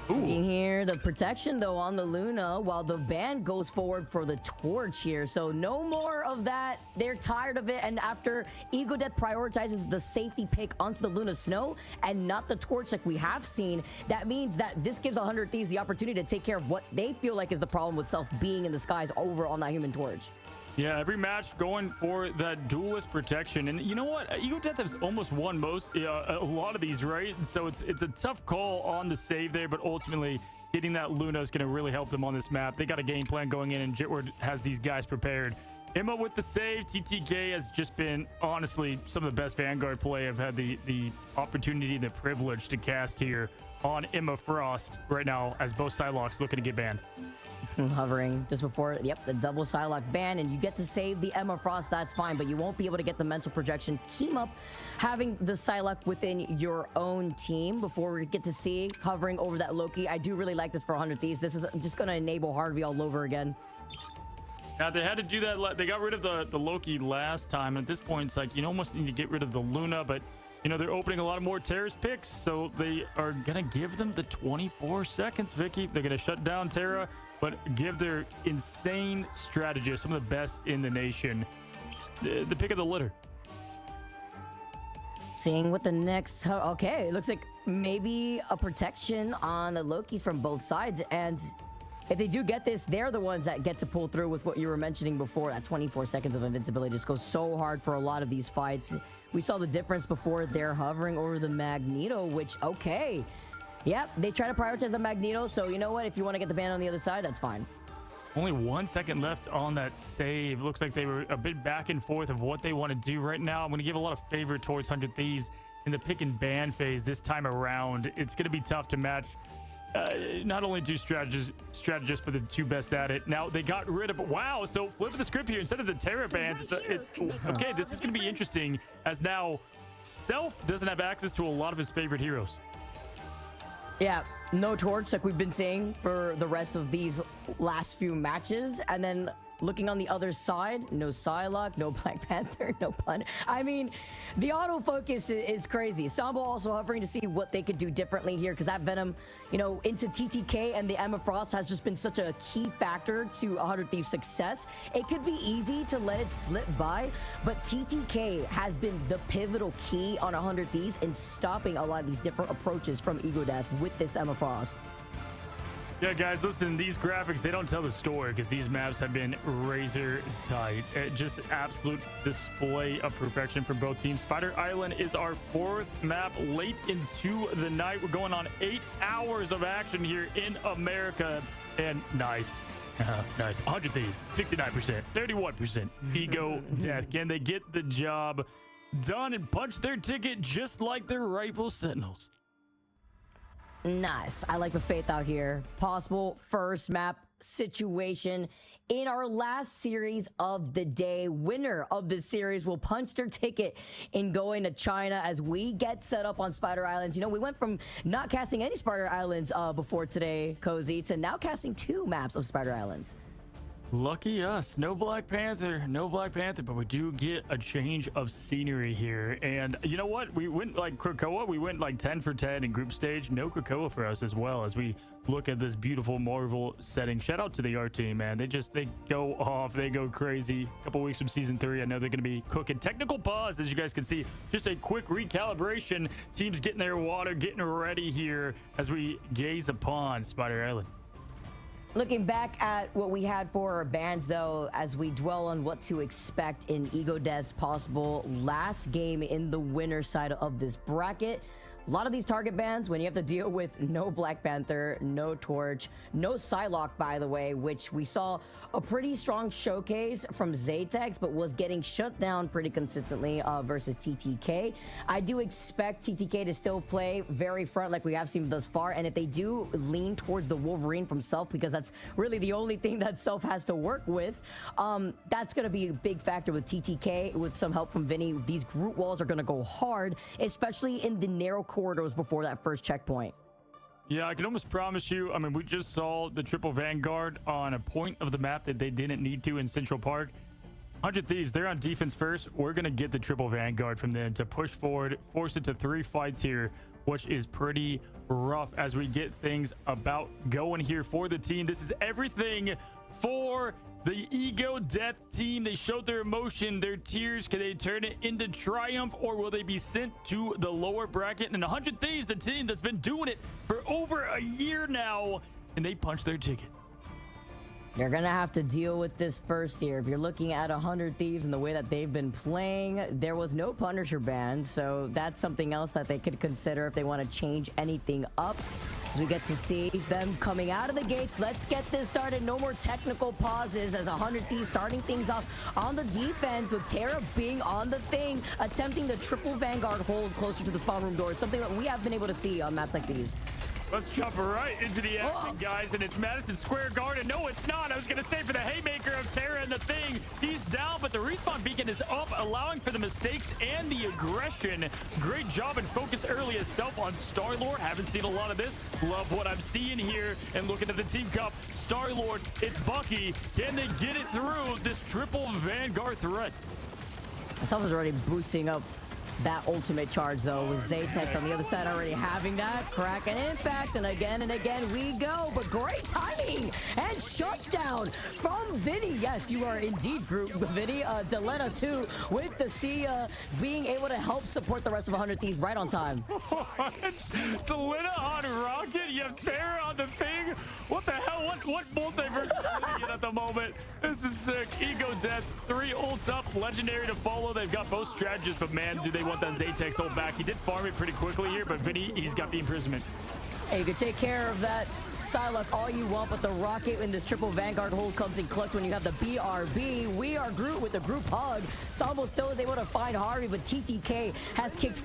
Looking here, the protection though on the Luna while the band goes forward for the torch here. So no more of that. They're tired of it. And after Ego Death prioritizes the safety pick onto the Luna Snow and not the torch like we have seen, that means that this gives 100 Thieves the opportunity to take care of what they feel like is the problem with Self being in the skies over on that Human Torch. Yeah, every match going for that duelist protection. And you know what? Ego Death has almost won a lot of these, right? So it's a tough call on the save there, but ultimately getting that Luna is going to really help them on this map. They got a game plan going in, and Jitward has these guys prepared. Emma with the save. TTK has just been, honestly, some of the best Vanguard play I've had the opportunity, the privilege to cast here on Emma Frost right now as both Psylocks looking to get banned. Hovering just before, yep, the double Psylocke ban, and you get to save the Emma Frost, that's fine, but you won't be able to get the mental projection. Keep up having the Psylocke within your own team before we get to see hovering over that Loki. I do really like this for 100 Thieves. This is just going to enable Harvey all over again. Now, they had to do that. They got rid of the Loki last time. At this point, it's like you almost need to get rid of the Luna, but they're opening a lot of more Terra's picks, so they are going to give them the 24 seconds, Vicky. They're going to shut down Terra, but give their insane strategists, some of the best in the nation, the pick of the litter. Seeing what the next... Okay, it looks like maybe a protection on the Lokis from both sides, and if they do get this, they're the ones that get to pull through with what you were mentioning before. That 24 seconds of invincibility just goes so hard for a lot of these fights. We saw the difference before. They're hovering over the Magneto, which, okay. Yep, they try to prioritize the Magneto, so you know what? If you want to get the ban on the other side, that's fine. Only 1 second left on that save. Looks like they were a bit back and forth of what they want to do right now. I'm going to give a lot of favor towards 100 Thieves in the pick and ban phase this time around. It's going to be tough to match not only two strategists, but the two best at it. Now, they got rid of... Wow, so flip the script here. Instead of the Terra bans, it's okay, this is going to be interesting, as now Self doesn't have access to a lot of his favorite heroes. Yeah, no torch like we've been saying for the rest of these last few matches. And then looking on the other side, no Psylocke, no Black Panther, no Pun. I mean, the autofocus is crazy. Sambo also hovering to see what they could do differently here, because that Venom, into TTK and the Emma Frost has just been such a key factor to 100 Thieves' success. It could be easy to let it slip by, but TTK has been the pivotal key on 100 Thieves in stopping a lot of these different approaches from Ego Death with this Emma Frost. Yeah, guys, listen, these graphics, they don't tell the story, because these maps have been razor tight. Just absolute display of perfection for both teams. Spider Island is our fourth map late into the night. We're going on 8 hours of action here in America. And nice. Nice. 100 Thieves, 69%, 31% Ego Death. Can they get the job done and punch their ticket just like their rival Sentinels? Nice. I like the faith out here. Possible first map situation in our last series of the day. Winner of this series will punch their ticket in going to China as we get set up on Spider Islands. We went from not casting any Spider Islands before today, Cozy, to now casting 2 maps of Spider Islands. Lucky us. No Black Panther, but we do get a change of scenery here. And you know what? We went like Krakoa. We went like 10 for 10 in group stage. No Krakoa for us as well, as we look at this beautiful Marvel setting. Shout out to the art team, man. They go off. They go crazy. A couple weeks from season 3. I know they're going to be cooking. Technical pause, as you guys can see. Just a quick recalibration. Teams getting their water, getting ready here as we gaze upon Spider Island. Looking back at what we had for our bans, though, as we dwell on what to expect in Ego Death's possible last game in the winner side of this bracket, A lot of these target bans, when you have to deal with no Black Panther, no Torch, no Psylocke, by the way, which we saw a pretty strong showcase from Zatex, but was getting shut down pretty consistently versus TTK. I do expect TTK to still play very front like we have seen thus far, and if they do lean towards the Wolverine from Self, because that's really the only thing that Self has to work with, that's going to be a big factor with TTK. With some help from Vinny, these Groot walls are going to go hard, especially in the narrow corridors before that first checkpoint. Yeah, I can almost promise you, I mean, we just saw the triple Vanguard on a point of the map that they didn't need to in Central Park. 100 Thieves, they're on defense first. We're going to get the triple Vanguard from them to push forward, force it to 3 fights here, which is pretty rough as we get things about going here for the team. This is everything for the Ego Death team. They showed their emotion, their tears. Can they turn it into triumph, or will they be sent to the lower bracket? And 100 Thieves, the team that's been doing it for over a year now, and they punched their ticket. You're gonna have to deal with this first here. If you're looking at 100 Thieves and the way that they've been playing, there was no Punisher ban, so that's something else that they could consider if they want to change anything up. As we get to see them coming out of the gates, let's get this started. No more technical pauses as 100 Thieves starting things off on the defense with Terra being on the thing, attempting the triple Vanguard hold closer to the spawn room door. Something that we have been able to see on maps like these. Let's jump right into the action, guys, and it's Madison Square Garden. No, it's not. I was going to say for the haymaker of Terra and the thing. He's down, but the respawn beacon is up, allowing for the mistakes and the aggression. Great job and focus early as Self on Star-Lord. Haven't seen a lot of this. Love what I'm seeing here. And looking at the team cup, Star-Lord, it's Bucky. Can they get it through this triple Vanguard threat? Self is already boosting up that ultimate charge, though, with Zatex on the other side already having that. Crack and impact, and again we go. But great timing and shutdown from Vinny. Yes, you are indeed Groot, Vinny. Delena, too, with the Sia being able to help support the rest of 100 Thieves right on time. It's Delena on Rocket. You have Terra on the thing. What the hell? What multiverse are we at the moment? This is sick. Ego Death, 3 ults up. Legendary to follow. They've got both strategies, but man, do they want that Zatex ult back. He did farm it pretty quickly here, but Vinny, he's got the imprisonment. Hey, you can take care of that Psylocke all you want, but the Rocket in this triple Vanguard hold comes in clutch when you have the BRB. We are Groot with the group hug. Sambo still is able to find Harvey, but TTK has kicked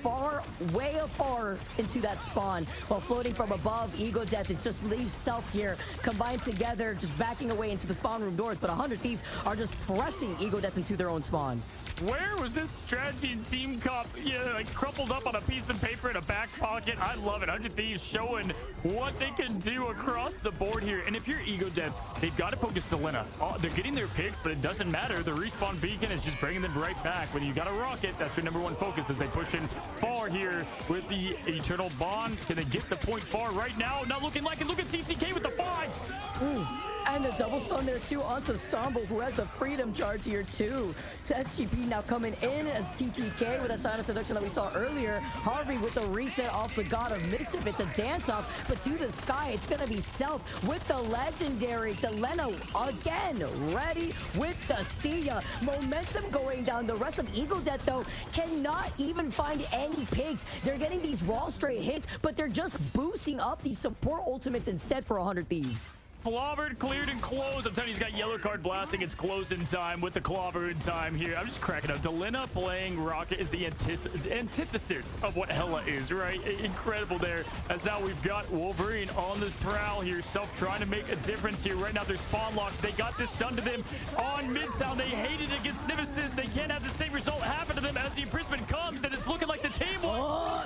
way far into that spawn while floating from above. Ego Death, it just leaves Self here, combined together, just backing away into the spawn room doors, but 100 Thieves are just pressing Ego Death into their own spawn. Where was this strategy and team cup? Yeah, like crumpled up on a piece of paper in a back pocket. I love it. 100 Thieves showing what they can do across the board here. And if you're Ego Death, they've got to focus Delena. Oh, they're getting their picks, but it doesn't matter. The respawn beacon is just bringing them right back. When you got a Rocket, that's your #1 focus as they push in far here with the Eternal Bond. Can they get the point far right now? Not looking like it. Look at TTK with the 5. Ooh. And the double stun there too onto Sambo, who has the freedom charge here too. So SGP now coming in as TTK with that sign of seduction that we saw earlier. Harvey with the reset off the God of Mischief. It's a dance off, but to the sky, it's gonna be Self with the legendary Delena again, ready with the Sia. Momentum going down. The rest of Ego Death though cannot even find any pigs. They're getting these raw straight hits, but they're just boosting up these support ultimates instead for 100 Thieves. Clobbered, cleared, and closed. I'm telling you, he's got yellow card blasting. It's closing time with the clobber in time here. I'm just cracking up. Delena playing Rocket is the antithesis of what Hela is, right? Incredible there. As now we've got Wolverine on the prowl here. Self trying to make a difference here. Right now they're spawn locked. They got this done to them on Midtown. They hated it against Nemesis. They can't have the same result happen to them as the imprisonment comes, and it's looking like the team will.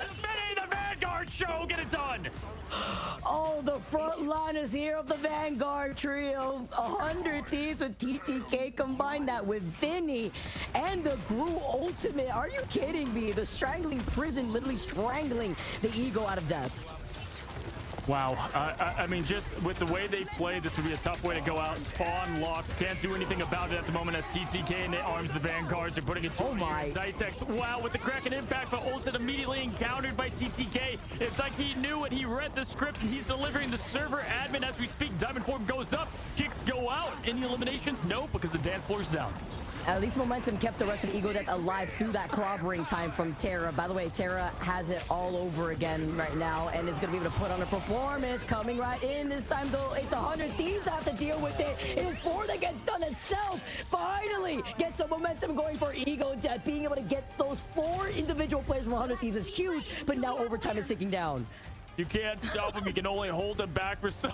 The Vanguard show, get it done. Oh, the front liners here of the Vanguard trio. 100 Thieves with TTK. Combine that with Vinny and the Groot ultimate. Are you kidding me? The strangling prison literally strangling the Ego out of death. Wow. I mean, just with the way they play, this would be a tough way to go out. Spawn locks. Can't do anything about it at the moment as TTK and the arms the Vanguards are putting it to Zytex. Wow, with the Kraken impact, but Olsen immediately encountered by TTK. It's like he knew it. He read the script, and he's delivering the server admin as we speak. Diamond Form goes up. Kicks go out. Any eliminations? No, because the dance floor is down. At least Momentum kept the rest of Ego Death alive through that clobbering time from Terra. By the way, Terra has it all over again right now and is going to be able to put on a performance. Coming right in this time, though, it's 100 Thieves have to deal with it. It is 4 that gets done as Self finally gets some momentum going for Ego Death. Being able to get those 4 individual players from 100 Thieves is huge, but now overtime is ticking down. You can't stop him. You can only hold him back for so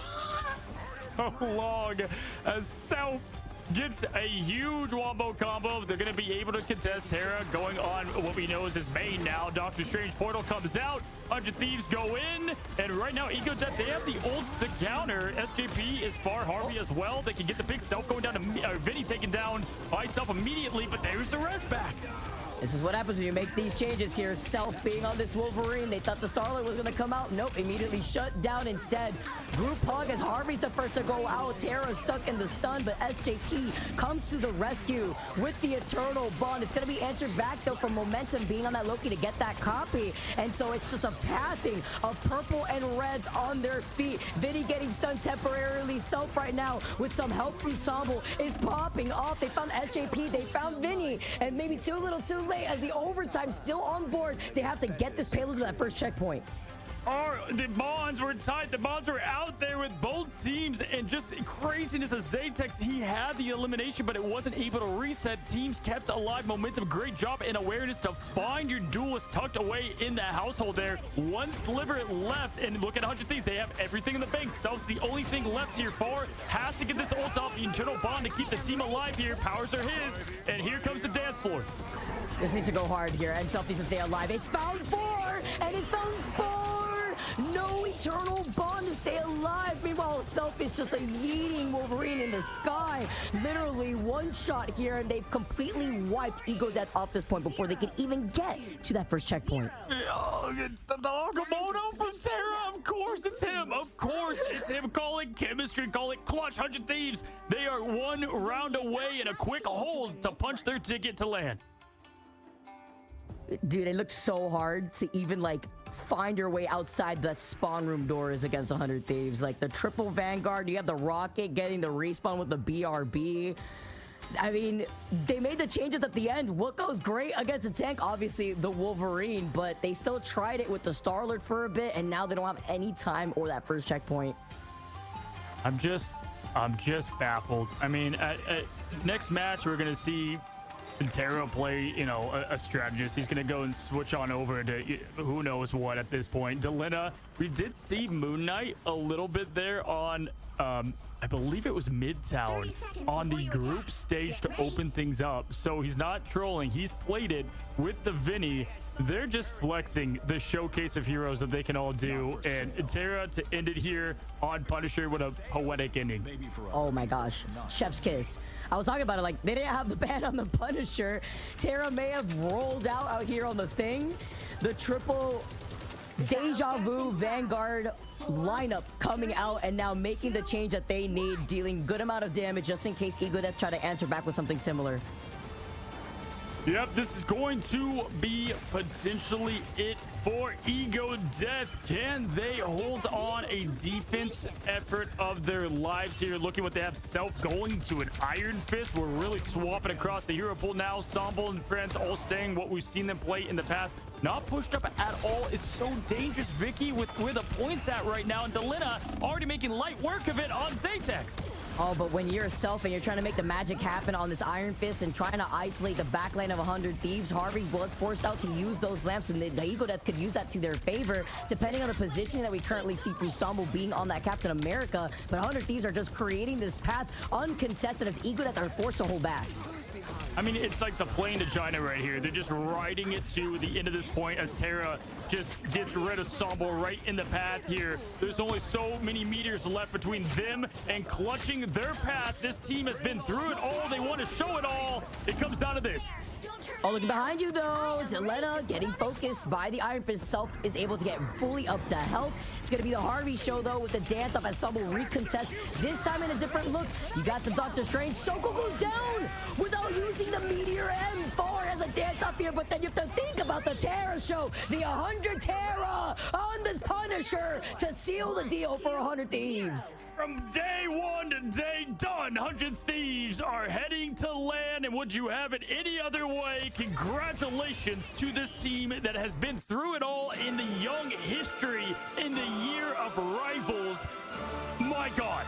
long as Self gets a huge wombo combo. They're going to be able to contest. Terra going on what we know is his main now. Doctor Strange portal comes out. 100 Thieves go in. And right now, Ego Death, they have the ults to counter. SJP is far. Harvey as well. They can get the big Self going down to Vinny taken down by Self immediately. But there's the rest back. This is what happens when you make these changes here. Self being on this Wolverine. They thought the Starlight was going to come out. Nope, immediately shut down instead. Group hug as Harvey's the first to go out. Terra stuck in the stun, but SJP comes to the rescue with the Eternal Bond. It's going to be answered back, though, from Momentum being on that Loki to get that copy. And so it's just a pathing of purple and reds on their feet. Vinny getting stunned temporarily. Self right now, with some help from Sambo, is popping off. They found SJP. They found Vinny. And maybe too little too late. As the overtime still on board, they have to get this payload to that first checkpoint. The bonds were tight. The bonds were out there with both teams, and just craziness of Zytex. He had the elimination, but it wasn't able to reset. Teams kept alive. Momentum, great job in awareness to find your duelist tucked away in the household there. One sliver left, and look at 100 Thieves. They have everything in the bank. Self's the only thing left here. Far has to get this ult off the internal bond to keep the team alive here. Powers are his, and here comes the dance floor. This needs to go hard here, and Self needs to stay alive. It's found 4, and it's found 4. No eternal bond to stay alive. Meanwhile, Self is just a yeeting Wolverine in the sky. Literally one shot here, and they've completely wiped Ego Death off this point before they can even get to that first checkpoint. Oh, it's the Okamoto from Terra. Of course it's him. Of course it's him. Call it chemistry. Call it clutch. 100 Thieves. They are 1 round away and a quick hold to punch their ticket to land. Dude, it looked so hard to even like find your way outside that spawn room doors against 100 Thieves. Like the triple Vanguard, you have the rocket getting the respawn with the BRB. I mean, they made the changes at the end. What goes great against a tank? Obviously the Wolverine, but they still tried it with the Starlord for a bit, and now they don't have any time or that first checkpoint. I'm just baffled. I mean, at next match we're gonna see Terra play, you know, a strategist. He's gonna go and switch on over to who knows what at this point. Delina, we did see Moon Knight a little bit there on I believe it was Midtown on the group stage to open things up. So he's not trolling. He's played it with the Vinny. They're just flexing the showcase of heroes that they can all do. And Terra to end it here on Punisher with a poetic ending. Oh my gosh. Chef's kiss. I was talking about it, like they didn't have the ban on the Punisher. Terra may have rolled out here on the thing. The triple Deja Vu Vanguard lineup coming out and now making the change that they need, dealing good amount of damage just in case Ego Death try to answer back with something similar. Yep, this is going to be potentially it for Ego Death. Can they hold on a defense effort of their lives here? Looking what they have, Self going to an Iron Fist. We're really swapping across the hero pool now. Sambo and friends all staying what we've seen them play in the past. Not pushed up at all is so dangerous. Vicky with where the points at right now, and Delina already making light work of it on Zytex. Oh, but when you're Self and you're trying to make the magic happen on this Iron Fist and trying to isolate the back lane of 100 Thieves, Harvey was forced out to use those lamps, and the Ego Death could use that to their favor, depending on the positioning that we currently see from Sambo being on that Captain America. But 100 Thieves are just creating this path uncontested as Ego Death are forced to hold back. I mean, it's like the plane to China right here. They're just riding it to the end of this point as Terra just gets rid of Sambo right in the path here. There's only so many meters left between them and clutching their path. This team has been through it all. They want to show it all. now. It comes down to this. Oh, looking behind you though. Delena getting focused by the Iron Fist self is able to get fully up to health. It's going to be the Harvey show though with the dance off as some will recontest. This time in a different look. You got the Doctor Strange. Soko goes down without using the Meteor M4 as a dance off here. But then you have to think about the Terra show. The 100 Terra on this Punisher to seal the deal for 100 Thieves. From day one to day done, 100 Thieves are heading to land. And would you have it any other way? Congratulations to this team that has been through it all in the young history, in the year of rivals. My God.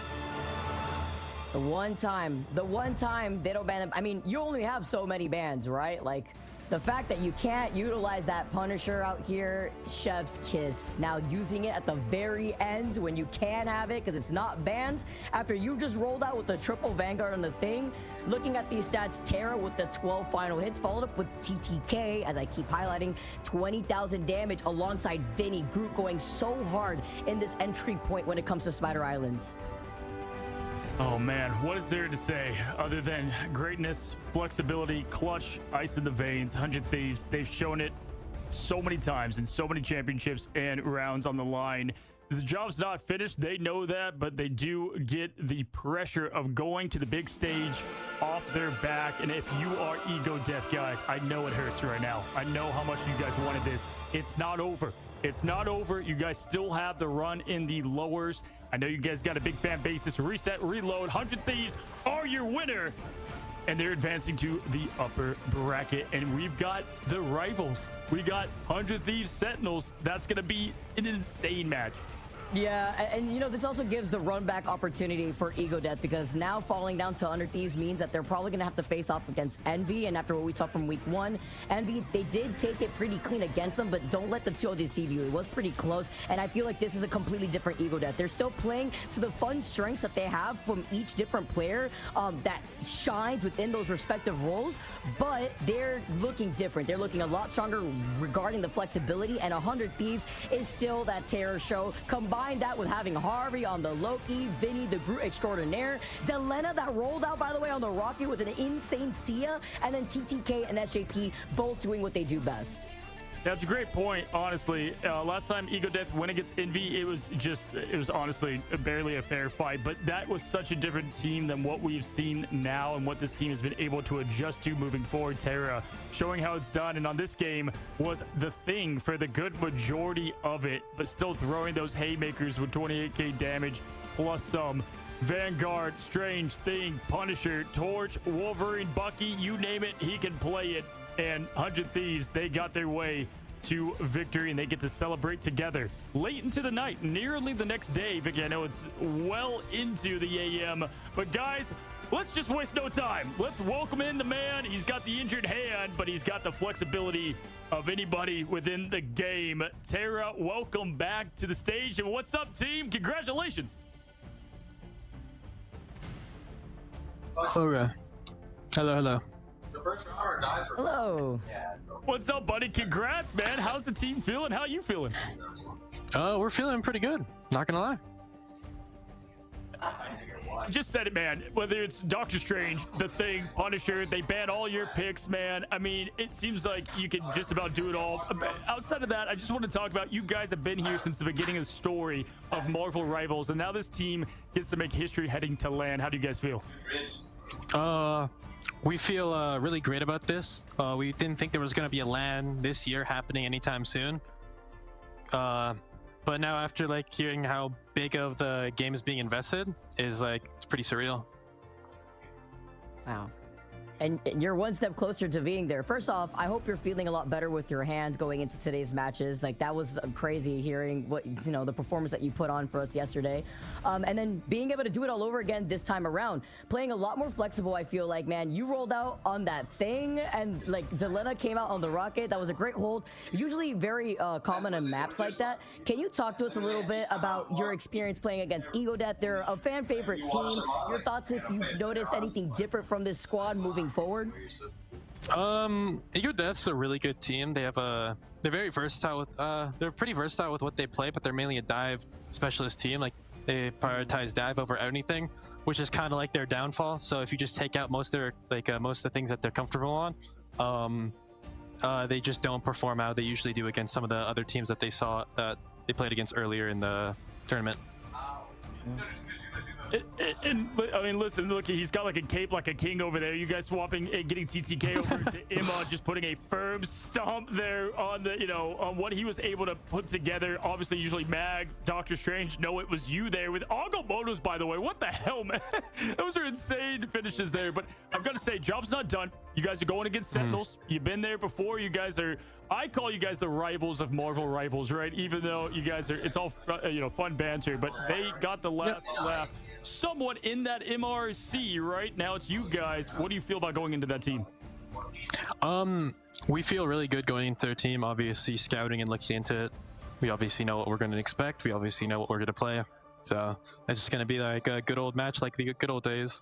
The one time they don't ban them. I mean, you only have so many bans, right? Like, the fact that you can't utilize that Punisher out here, chef's kiss. Now using it at the very end when you can have it because it's not banned, after you just rolled out with the triple Vanguard on the thing, looking at these stats, Terra with the 12 final hits, followed up with TTK, as I keep highlighting, 20,000 damage alongside Vinny. Groot going so hard in this entry point when it comes to Spider Islands. Oh man, what is there to say other than greatness, flexibility, clutch, ice in the veins, 100 Thieves. They've shown it so many times in so many championships and rounds on the line. The job's not finished. They know that, but they do get the pressure of going to the big stage off their back. And if you are ego death, guys, I know it hurts right now. I know how much you guys wanted this. It's not over. It's not over. You guys still have the run in the lowers. I know you guys got a big fan basis. Reset, reload. 100 Thieves are your winner. And they're advancing to the upper bracket. And we've got the rivals. We got 100 Thieves Sentinels. That's going to be an insane match. Yeah, and you know, this also gives the run back opportunity for Ego Death because now falling down to 100 Thieves means that they're probably going to have to face off against Envy. And after what we saw from week 1, Envy, they did take it pretty clean against them, but don't let the 2 deceive you. It was pretty close. And I feel like this is a completely different Ego Death. They're still playing to the fun strengths that they have from each different player that shines within those respective roles, but they're looking different. They're looking a lot stronger regarding the flexibility, and 100 Thieves is still that terror show. Combine that with having Harvey on the Loki, Vinny the Groot extraordinaire, Delena that rolled out, by the way, on the Rocket with an insane Sia, and then TTK and SJP both doing what they do best. That's a great point, honestly. Last time Ego Death went against Envy, it was honestly barely a fair fight, but that was such a different team than what we've seen now and what this team has been able to adjust to moving forward. Terra showing how it's done, and on this game was the thing for the good majority of it, but still throwing those haymakers with 28k damage plus some. Vanguard, Strange, Thing, Punisher, Torch, Wolverine, Bucky, you name it, he can play it. And 100 Thieves, they got their way to victory, and they get to celebrate together late into the night, nearly the next day. Vicky, I know it's well into the AM, but guys, let's just waste no time. Let's welcome in the man. He's got the injured hand, but he's got the flexibility of anybody within the game. Terra, welcome back to the stage. And what's up, team? Congratulations. Okay. Hello. Hello. What's up, buddy? Congrats, man. How's the team feeling? How you feeling? We're feeling pretty good. Not gonna lie. You just said it, man. Whether it's Doctor Strange, The Thing, Punisher, they ban all your picks, man. I mean, it seems like you can just about do it all. Outside of that, I just want to talk about you guys have been here since the beginning of the story of Marvel Rivals, and now this team gets to make history heading to land. How do you guys feel? We feel really great about this. We didn't think there was going to be a LAN this year happening anytime soon. But now after like hearing how big of the game is being invested is like, it's pretty surreal. Wow. And you're one step closer to being there. First off, I hope you're feeling a lot better with your hand going into today's matches. Like, that was crazy hearing what, you know, the performance that you put on for us yesterday. And then being able to do it all over again this time around. Playing a lot more flexible, I feel like, man. You rolled out on that thing, and, like, Delena came out on the Rocket. That was a great hold. Usually very common in maps like that. Can you talk to us a little bit about your experience playing against Ego Death? They're a fan favorite team. Your thoughts if you've noticed anything different from this squad moving forward? Ego Death's a really good team. They're very versatile with they're pretty versatile with what they play, but they're mainly a dive specialist team. Like, they prioritize dive over anything. which is kind of like their downfall. So if you just take out most of their most of the things that they're comfortable on, they just don't perform out they usually do against some of the other teams that they saw that they played against earlier in the tournament. And I mean, listen, look, he's got like a cape like a king over there. You guys swapping and getting TTK over to Emma, just putting a firm stomp there on the, on what he was able to put together. Obviously, usually Mag, Doctor Strange, no, it was you there with Agamotto's, by the way. What the hell, man? Those are insane finishes there. But I've got to say, job's not done. You guys are going against Sentinels. You've been there before. You guys are, I call you guys the rivals of Marvel rivals, right? Even though you guys are, it's all, fun banter, but they got the last laugh somewhat in that MRC, right? Now it's you guys. What do you feel about going into that team? We feel really good going into their team. Obviously, scouting and looking into it, we obviously know what we're going to expect. We obviously know what we're going to play. So it's just going to be like a good old match, like the good old days.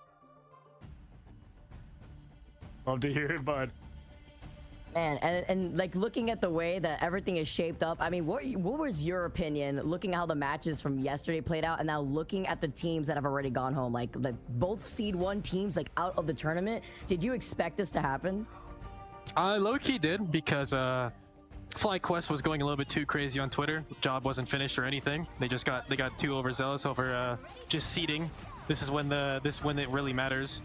Love to hear it, bud. Man, and like looking at the way that everything is shaped up, I mean, what was your opinion looking at how the matches from yesterday played out, and now looking at the teams that have already gone home, like both seed 1 teams like out of the tournament? Did you expect this to happen? Low-key did, because FlyQuest was going a little bit too crazy on Twitter. Job wasn't finished or anything. They got too overzealous over just seeding. This is when it really matters.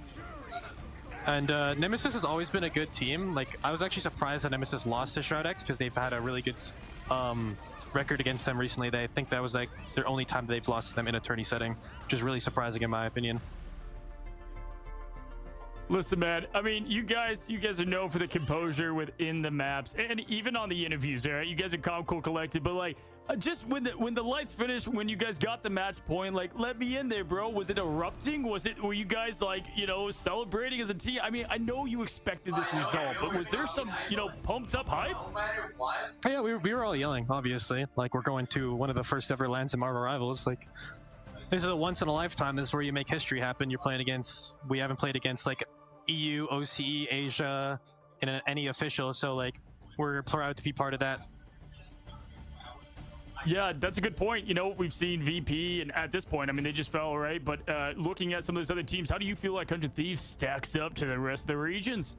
And Nemesis has always been a good team. Like, I was actually surprised that Nemesis lost to Shroud X, because they've had a really good record against them recently. I think that was like their only time they've lost to them in a tourney setting, which is really surprising in my opinion. Listen, man, I mean, you guys are known for the composure within the maps and even on the interviews, all right? You guys are calm, cool, collected, but like, just when the lights finished, when you guys got the match point, like, let me in there, bro. Was it erupting? Were you guys like, celebrating as a team? I mean, I know you expected this result, but was there some, pumped up hype? Yeah, we were all yelling, obviously. Like, we're going to one of the first ever lands in Marvel Rivals. Like, this is a once in a lifetime. This is where you make history happen. You're playing against, we haven't played against like EU, OCE, Asia, in any official, so like we're proud to be part of that. Yeah, that's a good point. We've seen VP, and at this point, I mean, they just fell, right? But looking at some of those other teams, how do you feel like 100 Thieves stacks up to the rest of the regions?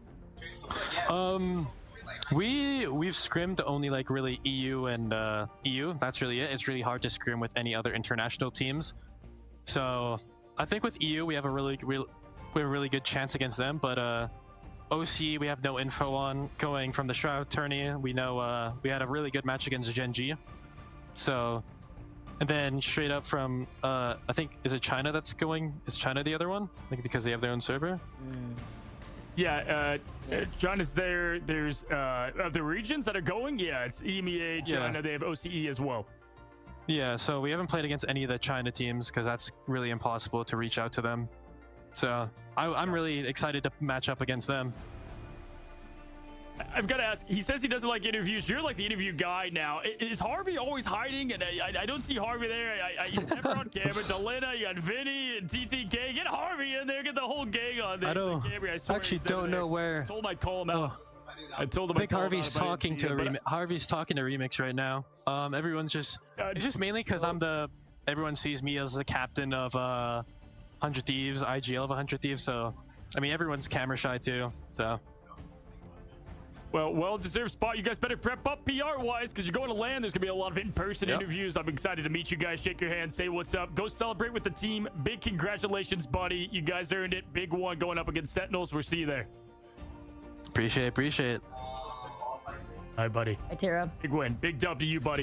We've scrimmed only like really EU and EU. That's really it. It's really hard to scrim with any other international teams. So I think with EU we have a really good chance against them, but OC we have no info on. Going from the Shroud tourney, we know we had a really good match against Genji. So, and then straight up from I think, is it China that's going? Is China the other one? Like, because they have their own server? Yeah, China's there. There's the regions that are going. Yeah, it's EMEA, China. Yeah. They have OCE as well. Yeah, so we haven't played against any of the China teams because that's really impossible to reach out to them. So I'm really excited to match up against them. I've got to ask, he says he doesn't like interviews. You're like the interview guy now. Is Harvey always hiding? And I don't see Harvey there. He's never on camera. Delena, you got Vinny and TTK. Get Harvey in there. Get the whole gang on there. I don't know where. I told him I'd call him out. I told him I think Harvey's talking to Harvey's talking to Remix right now. Everyone's just it's just mainly because everyone sees me as the captain of 100 Thieves, IGL of 100 Thieves. So I mean, everyone's camera shy too. So. Well-deserved spot. You guys better prep up PR-wise because you're going to land. There's going to be a lot of in-person interviews. I'm excited to meet you guys. Shake your hand. Say what's up. Go celebrate with the team. Big congratulations, buddy. You guys earned it. Big one going up against Sentinels. We'll see you there. Appreciate it. All right, buddy. Hi, Tara. Big win. Big dub to you, buddy.